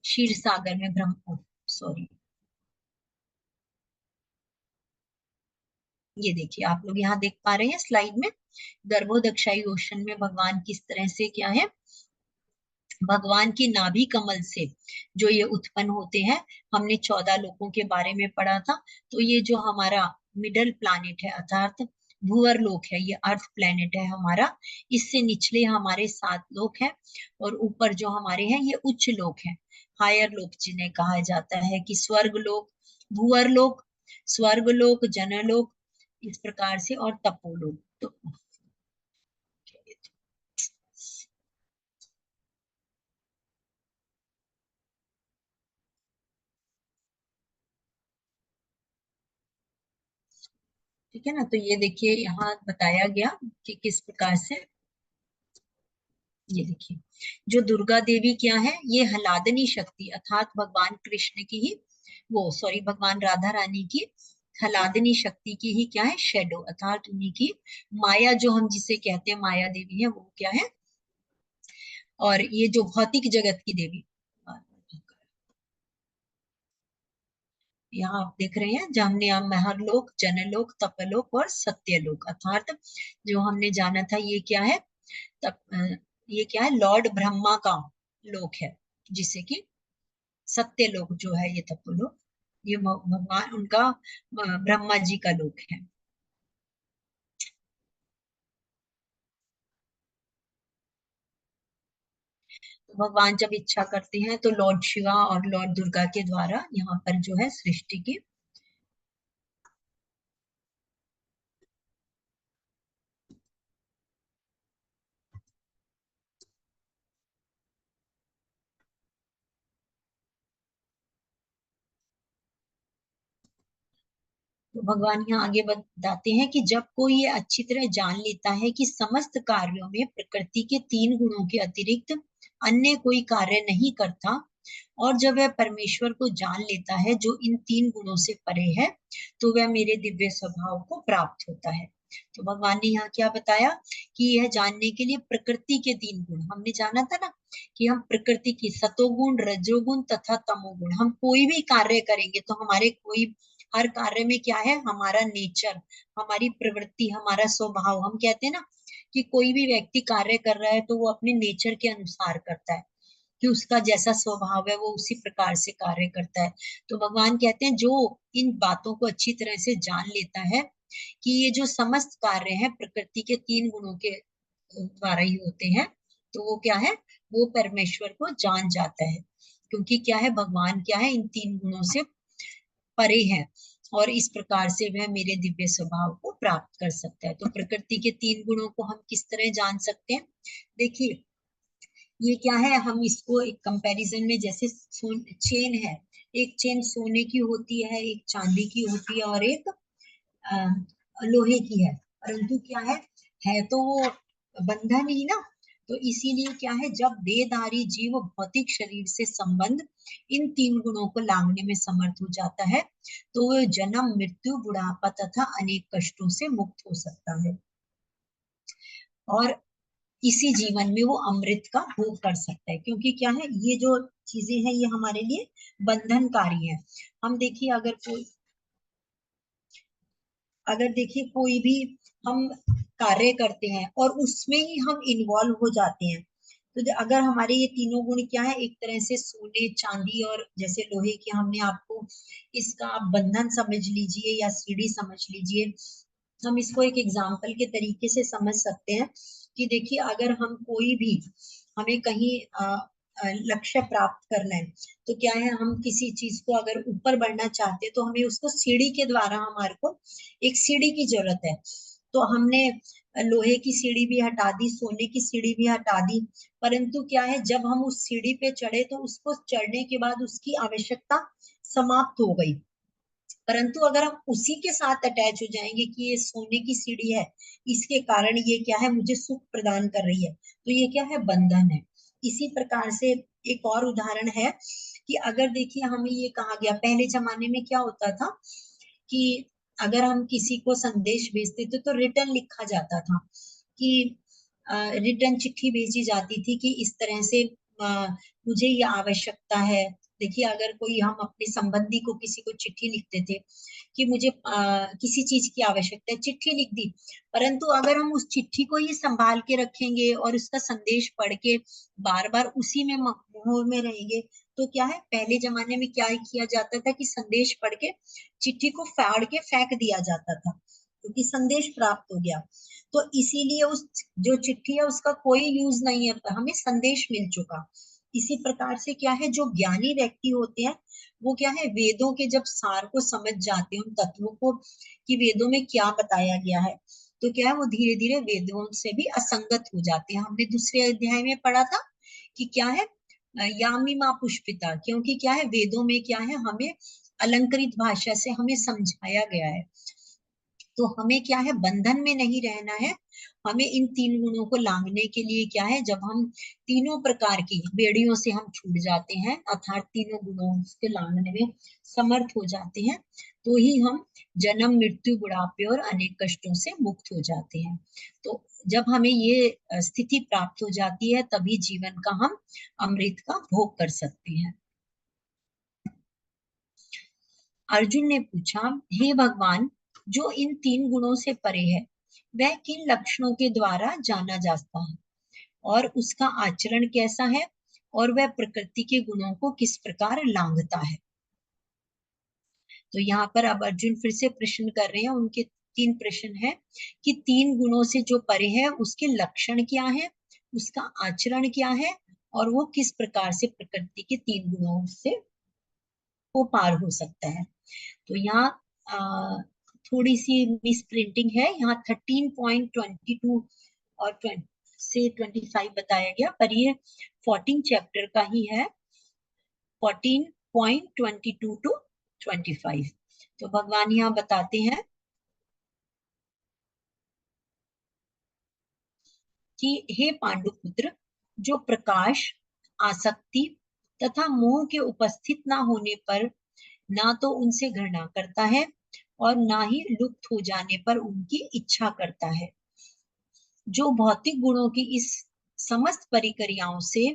B: क्षीर सागर में ये देखिए आप लोग यहाँ देख पा रहे हैं स्लाइड में, गर्भोदक्षाई ओशन में भगवान किस तरह से क्या है, भगवान की नाभि कमल से जो ये उत्पन्न होते हैं। हमने 14 लोकों के बारे में पढ़ा था। तो ये जो हमारा मिडल प्लैनेट है अर्थात भूवर लोक है, ये अर्थ प्लैनेट है हमारा, इससे निचले हमारे 7 लोक हैं और ऊपर जो हमारे हैं ये उच्च लोक हैं, हायर लोक जिन्हें कहा जाता है कि स्वर्ग लोक, भूवर लोक, स्वर्ग लोक, जनलोक, इस प्रकार से, और तपोलोक। तो ठीक है ना। तो ये देखिए यहाँ बताया गया कि किस प्रकार से, ये देखिए जो दुर्गा देवी क्या है, ये हलादनी शक्ति अर्थात भगवान कृष्ण की ही भगवान राधा रानी की हलादनी शक्ति की ही क्या है, शेडो अर्थात उन्हीं की माया, जो हम जिसे कहते हैं माया देवी है, वो क्या है। और ये जो भौतिक जगत की देवी, यहाँ आप देख रहे हैं, जहाँ हमने महरलोक, जनलोक, तपलोक और सत्यलोक, अर्थात जो हमने जाना था ये क्या है, ये क्या है, लॉर्ड ब्रह्मा का लोक है, जिसे कि सत्य लोक जो है ये तपोलोक, ये भगवान उनका ब्रह्मा जी का लोक है। तो भगवान जब इच्छा करते हैं तो लॉर्ड शिवा और लॉर्ड दुर्गा के द्वारा यहाँ पर जो है सृष्टि की तो भगवान यहाँ आगे बताते हैं कि जब कोई ये अच्छी तरह जान लेता है कि समस्त कार्यों में प्रकृति के 3 गुणों के अतिरिक्त अन्य कोई कार्य नहीं करता, और जब वह परमेश्वर को जान लेता है जो इन 3 गुणों से परे है, तो वह मेरे दिव्य स्वभाव को प्राप्त होता है। तो भगवान ने यहाँ क्या बताया कि यह जानने के लिए प्रकृति के 3 गुण हमने जाना था ना, कि हम प्रकृति की सतोगुण, रजोगुण तथा तमोगुण, हम कोई भी कार्य करेंगे तो हमारे हर कार्य में क्या है, हमारा नेचर, हमारी प्रवृत्ति, हमारा स्वभाव, हम कहते हैं ना कि कोई भी व्यक्ति कार्य कर रहा है तो वो अपने नेचर के अनुसार करता है, कि उसका जैसा स्वभाव है वो उसी प्रकार से कार्य करता है। तो भगवान कहते हैं जो इन बातों को अच्छी तरह से जान लेता है कि ये जो समस्त कार्य है प्रकृति के 3 गुणों के द्वारा ही होते हैं, तो वो क्या है, वो परमेश्वर को जान जाता है, क्योंकि क्या है, भगवान क्या है, इन 3 गुणों से परे है, और इस प्रकार से वह मेरे दिव्य स्वभाव को प्राप्त कर सकता है। तो प्रकृति के 3 गुणों को हम किस तरह जान सकते हैं, देखिए ये क्या है, हम इसको एक कंपैरिजन में, जैसे चेन है, एक चेन सोने की होती है, एक चांदी की होती है और एक लोहे की है, परंतु क्या है तो वो बंधन ही ना। तो इसीलिए क्या है, जब देहधारी जीव भौतिक शरीर से संबंध इन 3 गुणों को लांघने में समर्थ हो जाता है तो वो जन्म, मृत्यु, बुढ़ापा तथा अनेक कष्टों से मुक्त हो सकता है और इसी जीवन में वो अमृत का भोग कर सकता है। क्योंकि क्या है, ये जो चीजें हैं ये हमारे लिए बंधनकारी है। हम देखिए, अगर देखिए कोई भी हम कार्य करते हैं और उसमें ही हम इन्वॉल्व हो जाते हैं, तो अगर हमारे ये तीनों गुण क्या है, एक तरह से सोने, चांदी और जैसे लोहे की, हमने आपको इसका आप बंधन समझ लीजिए या सीढ़ी समझ लीजिए। हम इसको एक एग्जाम्पल के तरीके से समझ सकते हैं कि देखिए, अगर हम कोई भी, हमें कहीं लक्ष्य प्राप्त करना है तो क्या है, हम किसी चीज को अगर ऊपर बढ़ना चाहते हैं तो हमें उसको सीढ़ी के द्वारा, हमारे को एक सीढ़ी की जरूरत है। तो हमने लोहे की सीढ़ी भी हटा दी, सोने की सीढ़ी भी हटा दी, परंतु क्या है, जब हम उस सीढ़ी पे चढ़े तो उसको चढ़ने के बाद उसकी आवश्यकता समाप्त हो गई। परंतु अगर हम उसी के साथ अटैच हो जाएंगे कि ये सोने की सीढ़ी है, इसके कारण ये क्या है, मुझे सुख प्रदान कर रही है, तो ये क्या है, बंधन है। इसी प्रकार से एक और उदाहरण है कि अगर देखिए, हमें ये कहा गया, पहले जमाने में क्या होता था कि अगर हम किसी को संदेश भेजते थे तो रिटर्न लिखा जाता था, कि रिटर्न चिट्ठी भेजी जाती थी कि इस तरह से मुझे ये आवश्यकता है। देखिए, अगर कोई, हम अपने संबंधी को किसी को चिट्ठी लिखते थे कि मुझे किसी चीज की आवश्यकता है, चिट्ठी लिख दी, परंतु अगर हम उस चिट्ठी को ही संभाल के रखेंगे और उसका संदेश पढ़ के बार बार उसी में मोह में रहेंगे, तो क्या है, पहले जमाने में क्या किया जाता था कि संदेश पढ़ के चिट्ठी को फाड़ के फेंक दिया जाता था, क्योंकि संदेश प्राप्त हो गया। तो इसीलिए उस जो चिट्ठी है उसका कोई यूज नहीं है, हमें संदेश मिल चुका। इसी प्रकार से क्या है, जो ज्ञानी व्यक्ति होते हैं वो क्या है, वेदों के जब सार को समझ जाते हैं, उन तत्वों को कि वेदों में क्या बताया गया है, तो क्या है, वो धीरे धीरे वेदों से भी असंगत हो जाते हैं। हमने दूसरे अध्याय में पढ़ा था कि क्या है, यामी माँ पुष्पिता, क्योंकि क्या है, वेदों में क्या है, हमें अलंकृत भाषा से हमें समझाया गया है। तो हमें क्या है, बंधन में नहीं रहना है, हमें इन 3 गुणों को लांघने के लिए क्या है, जब हम तीनों प्रकार की बेड़ियों से हम छूट जाते हैं, अर्थात तीनों गुणों के लांघने में समर्थ हो जाते हैं, तो ही हम जन्म, मृत्यु, बुढ़ापे और अनेक कष्टों से मुक्त हो जाते हैं। तो जब हमें ये स्थिति प्राप्त हो जाती है तभी जीवन का हम अमृत का भोग कर सकते हैं। अर्जुन ने पूछा, हे भगवान, जो इन 3 गुणों से परे है वह किन लक्षणों के द्वारा जाना जाता है और उसका आचरण कैसा है और वह प्रकृति के गुणों को किस प्रकार लांघता है। तो यहाँ पर अब अर्जुन फिर से प्रश्न कर रहे हैं, उनके 3 प्रश्न है कि 3 गुणों से जो परे है उसके लक्षण क्या है, उसका आचरण क्या है और वो किस प्रकार से प्रकृति के 3 गुणों से वो पार हो सकता है। तो यहाँ थोड़ी सी मिस प्रिंटिंग है, यहाँ 13.22 और 20 से 25 बताया गया, पर ये 14 चैप्टर का ही है, 14.22 टू 25। तो भगवान यहाँ बताते हैं कि हे पांडुपुत्र, जो प्रकाश, आसक्ति तथा मोह के उपस्थित ना होने पर ना तो उनसे घृणा करता है और ना ही लुप्त हो जाने पर उनकी इच्छा करता है, जो भौतिक गुणों की इस समस्त परिक्रियाओं से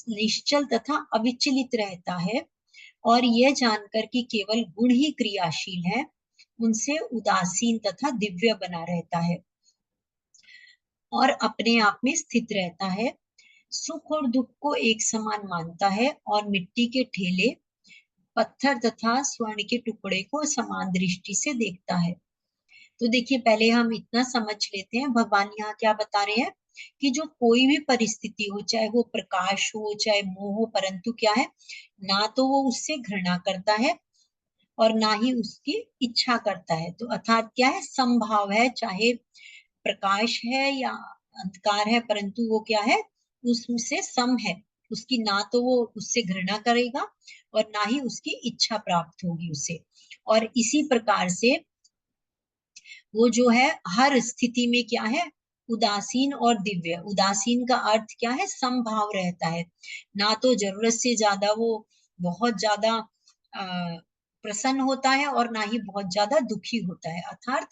B: निश्चल तथा अविचलित रहता है और यह जानकर कि केवल गुण ही क्रियाशील है, उनसे उदासीन तथा दिव्य बना रहता है और अपने आप में स्थित रहता है, सुख और दुख को एक समान मानता है और मिट्टी के ठेले, पत्थर तथा स्वर्ण के टुकड़े को समान दृष्टि से देखता है। तो देखिए, पहले हम इतना समझ लेते हैं, भगवान यहाँ क्या बता रहे हैं कि जो कोई भी परिस्थिति हो, चाहे वो प्रकाश हो चाहे मोह हो, परंतु क्या है, ना तो वो उससे घृणा करता है और ना ही उसकी इच्छा करता है। तो अर्थात क्या है, समभाव है, चाहे प्रकाश है या अंधकार है, परंतु वो क्या है, उससे सम है, उसकी ना तो वो उससे घृणा करेगा और ना ही उसकी इच्छा प्राप्त होगी उसे। और इसी प्रकार से वो जो है हर स्थिति में क्या है, उदासीन और दिव्य। उदासीन का अर्थ क्या है, समभाव रहता है, ना तो जरूरत से ज्यादा वो बहुत ज्यादा प्रसन्न होता है और ना ही बहुत ज्यादा दुखी होता है। अर्थात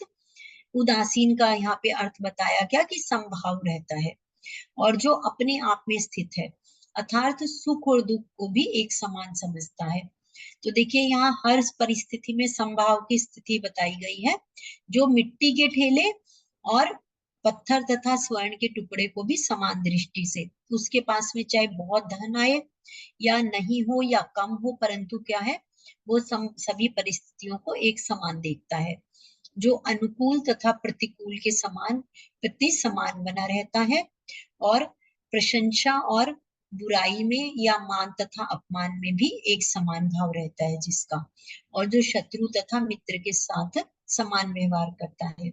B: उदासीन का यहाँ पे अर्थ बताया क्या कि समभाव रहता है, और जो अपने आप में स्थित है, अर्थात सुख और दुख को भी एक समान समझता है। तो देखिए यहाँ हर परिस्थिति में समभाव की स्थिति बताई गई है, जो मिट्टी के ठेले और पत्थर तथा स्वर्ण के टुकड़े को भी समान दृष्टि से, उसके पास में चाहे बहुत धन आए या नहीं हो या कम हो, परंतु क्या है, वो सभी परिस्थितियों को एक समान देखता है, जो अनुकूल तथा प्रतिकूल के प्रति समान बना रहता है, और प्रशंसा और बुराई में या मान तथा अपमान में भी एक समान भाव रहता है जिसका, और जो शत्रु तथा मित्र के साथ समान व्यवहार करता है।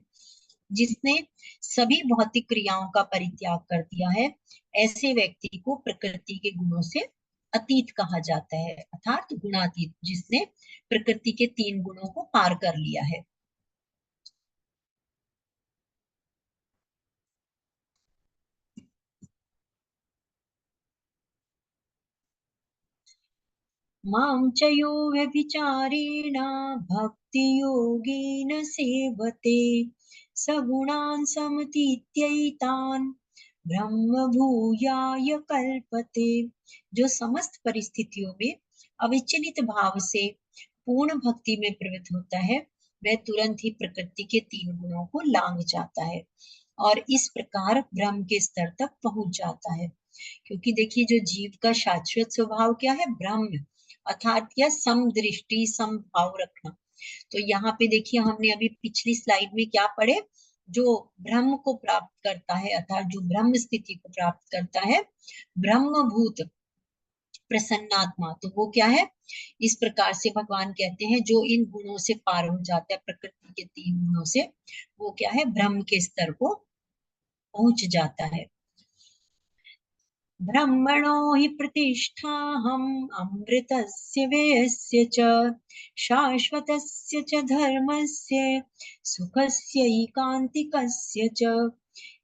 B: जिसने सभी भौतिक क्रियाओं का परित्याग कर दिया है, ऐसे व्यक्ति को प्रकृति के गुणों से अतीत कहा जाता है, अर्थात गुणातीत, जिसने प्रकृति के 3 गुणों को पार कर लिया है। मां च यो व्यभिचारेण भक्ति योगेन सेवते सगुणान् समतीत्यैतान् ब्रह्म भूयाय कल्पते। जो समस्त परिस्थितियों में अविचलित भाव से पूर्ण भक्ति में प्रवृत्त होता है, वह तुरंत ही प्रकृति के 3 गुणों को लांघ जाता है और इस प्रकार ब्रह्म के स्तर तक पहुंच जाता है। क्योंकि देखिए जो जीव का शाश्वत स्वभाव क्या है, ब्रह्म, अर्थात क्या, समदृष्टि, समभाव रखना। तो यहाँ पे देखिए हमने अभी पिछली स्लाइड में क्या पढ़े, जो ब्रह्म को प्राप्त करता है, अर्थात जो ब्रह्म स्थिति को प्राप्त करता है, ब्रह्मभूत प्रसन्नात्मा, तो वो क्या है, इस प्रकार से भगवान कहते हैं जो इन गुणों से पार हो जाता है, प्रकृति के 3 गुणों से, वो क्या है, ब्रह्म के स्तर को पहुंच जाता है। ब्रह्मणो हि प्रतिष्ठाहम् अमृतस्य व्ययस्य च शाश्वतस्य च धर्मस्य सुखस्य एकांतिकस्य च।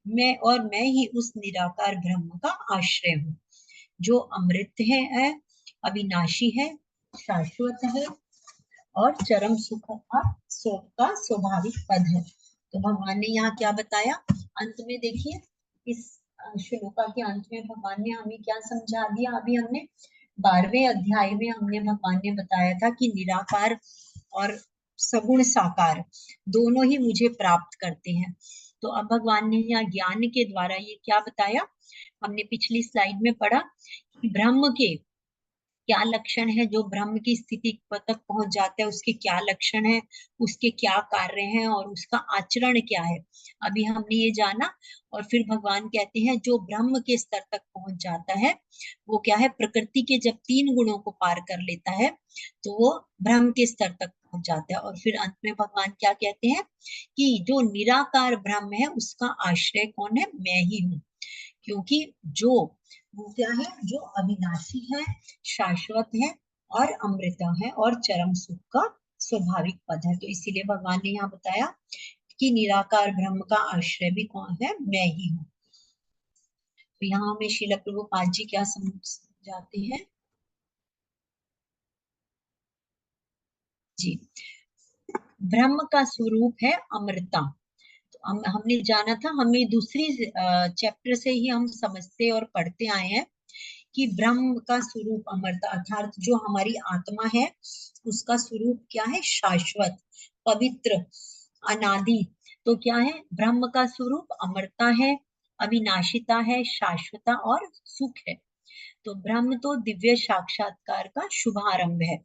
B: मैं ही उस निराकार ब्रह्म का आश्रय हूँ, जो अमृत है, अविनाशी है, शाश्वत है और चरम सुख का स्वाभाविक पद है। तो भगवान ने यहाँ क्या बताया, अंत में देखिए इस श्लोका के अंत में भगवान ने हमें क्या समझा दिया। अभी हमने 12वें अध्याय में हमने भगवान ने बताया था कि निराकार और सगुण साकार दोनों ही मुझे प्राप्त करते हैं। तो अब भगवान ने यहाँ ज्ञान के द्वारा ये क्या बताया, हमने पिछली स्लाइड में पढ़ा कि ब्रह्म के क्या लक्षण है, जो ब्रह्म की स्थिति तक पहुंच जाता है उसके क्या लक्षण है, उसके क्या कार्य हैं और उसका आचरण क्या है, अभी हमने ये जाना। और फिर भगवान कहते हैं जो ब्रह्म के स्तर तक पहुंच जाता है वो क्या है, प्रकृति के जब 3 गुणों को पार कर लेता है तो वो ब्रह्म के स्तर तक पहुंच जाता है। और फिर अंत में भगवान क्या कहते हैं कि जो निराकार ब्रह्म है उसका आश्रय कौन है, मैं ही हूँ, क्योंकि वो क्या है, जो अविनाशी है, शाश्वत है और अमृत है और चरम सुख का स्वाभाविक पद है। तो इसीलिए भगवान ने यहाँ बताया कि निराकार ब्रह्म का आश्रय भी कौन है, मैं ही हूँ। तो यहाँ हमें श्रील प्रभुपाद जी क्या समझाते हैं जी, ब्रह्म का स्वरूप है अमृता। हमने जाना था, हमें दूसरी चैप्टर से ही हम समझते और पढ़ते आए हैं कि ब्रह्म का स्वरूप अमरता, अर्थात जो हमारी आत्मा है उसका स्वरूप क्या है, शाश्वत, पवित्र, अनादि। तो क्या है, ब्रह्म का स्वरूप अमरता है, अविनाशिता है, शाश्वता और सुख है। तो ब्रह्म तो दिव्य साक्षात्कार का शुभारंभ है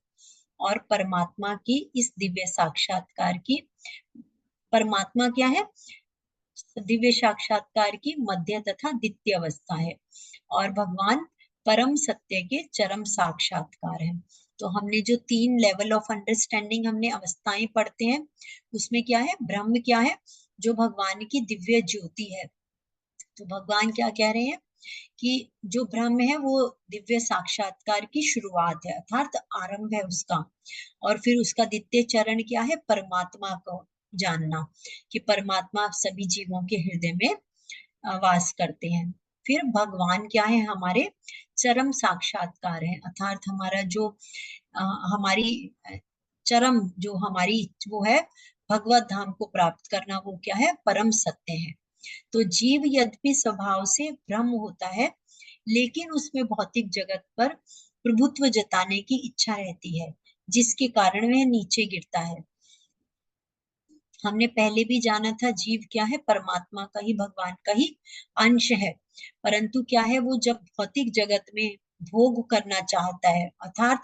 B: और परमात्मा की इस दिव्य साक्षात्कार की, परमात्मा क्या है, दिव्य साक्षात्कार की मध्य तथा द्वितीय अवस्था है और भगवान परम सत्य के चरम साक्षात्कार है। तो हमने जो 3 लेवल ऑफ अंडरस्टैंडिंग हमने अवस्थाएं पढ़ते हैं उसमें क्या है, ब्रह्म क्या है, जो भगवान की दिव्य ज्योति है। तो भगवान क्या कह रहे हैं कि जो ब्रह्म है वो दिव्य साक्षात्कार की शुरुआत है, अर्थात आरंभ है उसका। और फिर उसका द्वितीय चरण क्या है, परमात्मा को जानना, कि परमात्मा सभी जीवों के हृदय में वास करते हैं। फिर भगवान क्या है, हमारे चरम साक्षात्कार है, अर्थात हमारा जो हमारी चरम जो हमारी वो है भगवत धाम को प्राप्त करना, वो क्या है, परम सत्य है। तो जीव यद्यपि स्वभाव से ब्रह्म होता है, लेकिन उसमें भौतिक जगत पर प्रभुत्व जताने की इच्छा रहती है, जिसके कारण वह नीचे गिरता है। हमने पहले भी जाना था, जीव क्या है, परमात्मा का ही, भगवान का ही अंश है, परंतु क्या है, वो जब भौतिक जगत में भोग करना चाहता है, अर्थात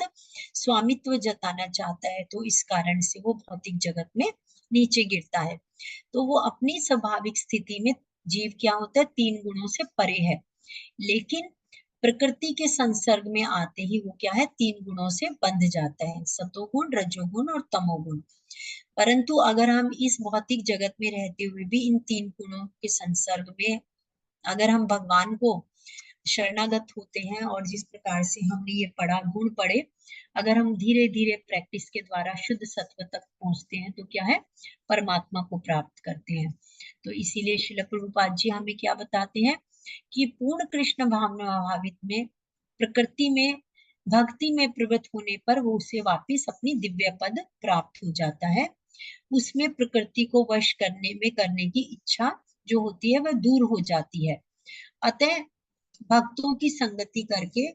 B: स्वामित्व जताना चाहता है, तो इस कारण से वो भौतिक जगत में नीचे गिरता है। तो वो अपनी स्वाभाविक स्थिति में जीव क्या होता है, 3 गुणों से परे है, लेकिन प्रकृति के संसर्ग में आते ही वो क्या है, 3 गुणों से बंध जाता है, सतोगुण, रजोगुण और तमोगुण। परंतु अगर हम इस भौतिक जगत में रहते हुए भी इन 3 गुणों के संसर्ग में अगर हम भगवान को शरणागत होते हैं, और जिस प्रकार से हमने ये पढ़ा, गुण पढ़े, अगर हम धीरे धीरे प्रैक्टिस के द्वारा शुद्ध सत्व तक पहुंचते हैं, तो क्या है, परमात्मा को प्राप्त करते हैं। तो इसीलिए श्रील प्रभुपाद जी हमें क्या बताते हैं कि पूर्ण कृष्ण भावना भावित में प्रकृति में भक्ति में प्रवृत्त होने पर वो उसे वापिस अपनी दिव्य पद प्राप्त हो जाता है। उसमें प्रकृति को वश करने की इच्छा जो होती है वह दूर हो जाती है। अतः भक्तों की संगति करके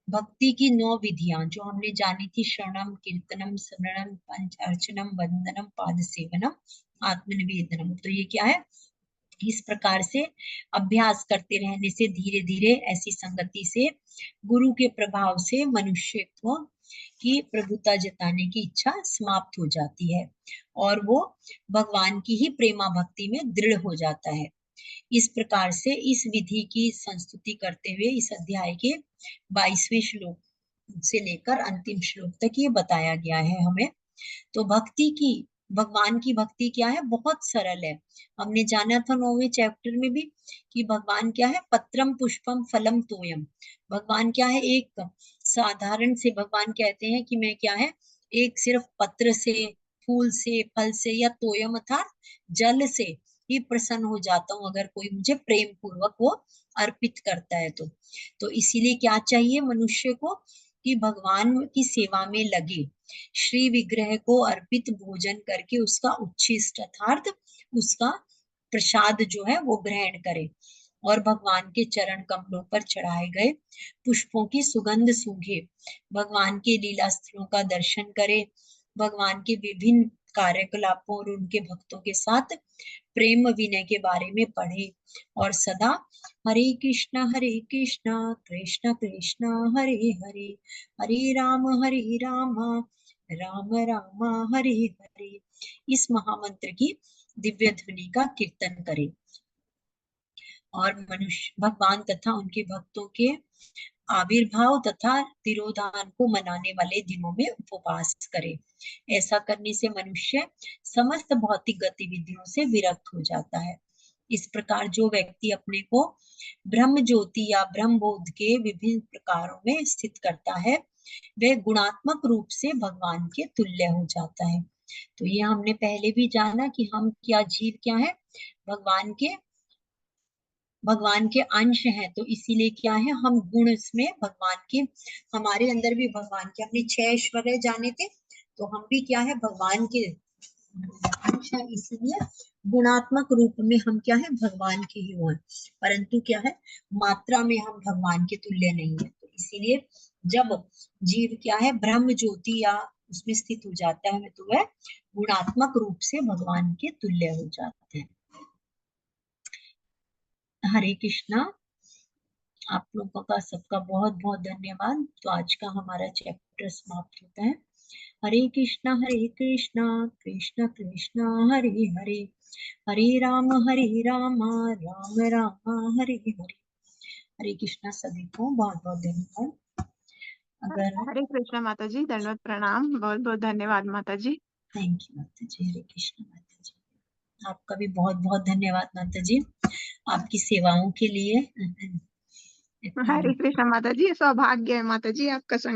B: भक्ति की 9 विधियां जो हमने जानी थी, शरणम, कीर्तनम, स्मरणम, पंच अर्चनम, वंदनम, पाद सेवनम, आत्मनिवेदनम, तो ये क्या है, इस प्रकार से अभ्यास करते रहने से धीरे धीरे ऐसी संगति से गुरु के प्रभाव से मनुष्यत्व की प्रभुता जताने की इच्छा समाप्त हो जाती है, और वो भगवान की ही प्रेमा भक्ति में दृढ़ हो जाता है। इस प्रकार से इस विधि की संस्तुति करते हुए इस अध्याय के 22वें श्लोक से लेकर अंतिम श्लोक तक ये बताया गया है हमें। तो भगवान की भक्ति क्या है, बहुत सरल है। हमने जाना था 9वें चैप्टर में भी कि भगवान क्या है, पत्रम पुष्पम फलम तोयम। भगवान क्या है, एक साधारण से भगवान कहते हैं कि मैं क्या है, एक सिर्फ पत्र से, फूल से, फल से, या तोयम अर्थात जल से ही प्रसन्न हो जाता हूँ अगर कोई मुझे प्रेम पूर्वक वो अर्पित करता है। तो इसीलिए क्या चाहिए मनुष्य को कि भगवान की सेवा में लगे, श्री विग्रह को अर्पित भोजन करके उसका उच्छिष्ट अर्थात उसका प्रसाद जो है वो ग्रहण करे, और भगवान के चरण कमलों पर चढ़ाए गए पुष्पों की सुगंध सूंघे, भगवान के लीला स्थलों का दर्शन करे, भगवान के विभिन्न कार्यकलापों और उनके भक्तों के साथ प्रेम विनय के बारे में पढ़े, और सदा हरे कृष्णा कृष्ण कृष्ण हरे हरे, हरे राम राम राम हरे हरे, इस महामंत्र की दिव्य ध्वनि का कीर्तन करे, और मनुष्य भगवान तथा उनके भक्तों के आविर्भाव तथा तिरोधान को मनाने वाले दिनों में उपवास करे। ऐसा करने से मनुष्य समस्त भौतिक गतिविधियों से विरक्त हो जाता है। इस प्रकार जो व्यक्ति अपने को ब्रह्म ज्योति या ब्रह्म बोध के विभिन्न प्रकारों में स्थित करता है, वह गुणात्मक रूप से भगवान के तुल्य हो जाता है। तो ये हमने पहले भी जाना कि हम क्या, जीव क्या है, भगवान के अंश हैं, तो इसीलिए क्या है, हम गुण इसमें भगवान के, हमारे अंदर भी भगवान के अपने 6 ऐश्वर्य जाने थे, तो हम भी क्या है, भगवान के अंश है, इसलिए गुणात्मक रूप में हम क्या है, भगवान के ही हैं, परंतु क्या है, मात्रा में हम भगवान के तुल्य नहीं है। तो इसीलिए जब जीव क्या है, ब्रह्म ज्योति या उसमें स्थित हो जाता है, तो वह गुणात्मक रूप से भगवान के तुल्य हो जाते हैं। हरे कृष्णा, आप लोगों का सबका बहुत बहुत धन्यवाद। तो आज का हमारा चैप्टर समाप्त होता है। हरे कृष्णा कृष्ण कृष्ण हरे हरे, हरे राम राम राम हरे हरे। हरे कृष्णा सभी को बहुत बहुत धन्यवाद। अगर
C: हरे कृष्णा माता जी, दंडवत प्रणाम, बहुत बहुत धन्यवाद माता जी।
B: थैंक यू माता जी। हरे कृष्णा माता जी, आपका भी बहुत बहुत धन्यवाद माता जी, आपकी सेवाओं के लिए।
C: हरे कृष्ण माता जी, सौभाग्य है माता जी आपका संग।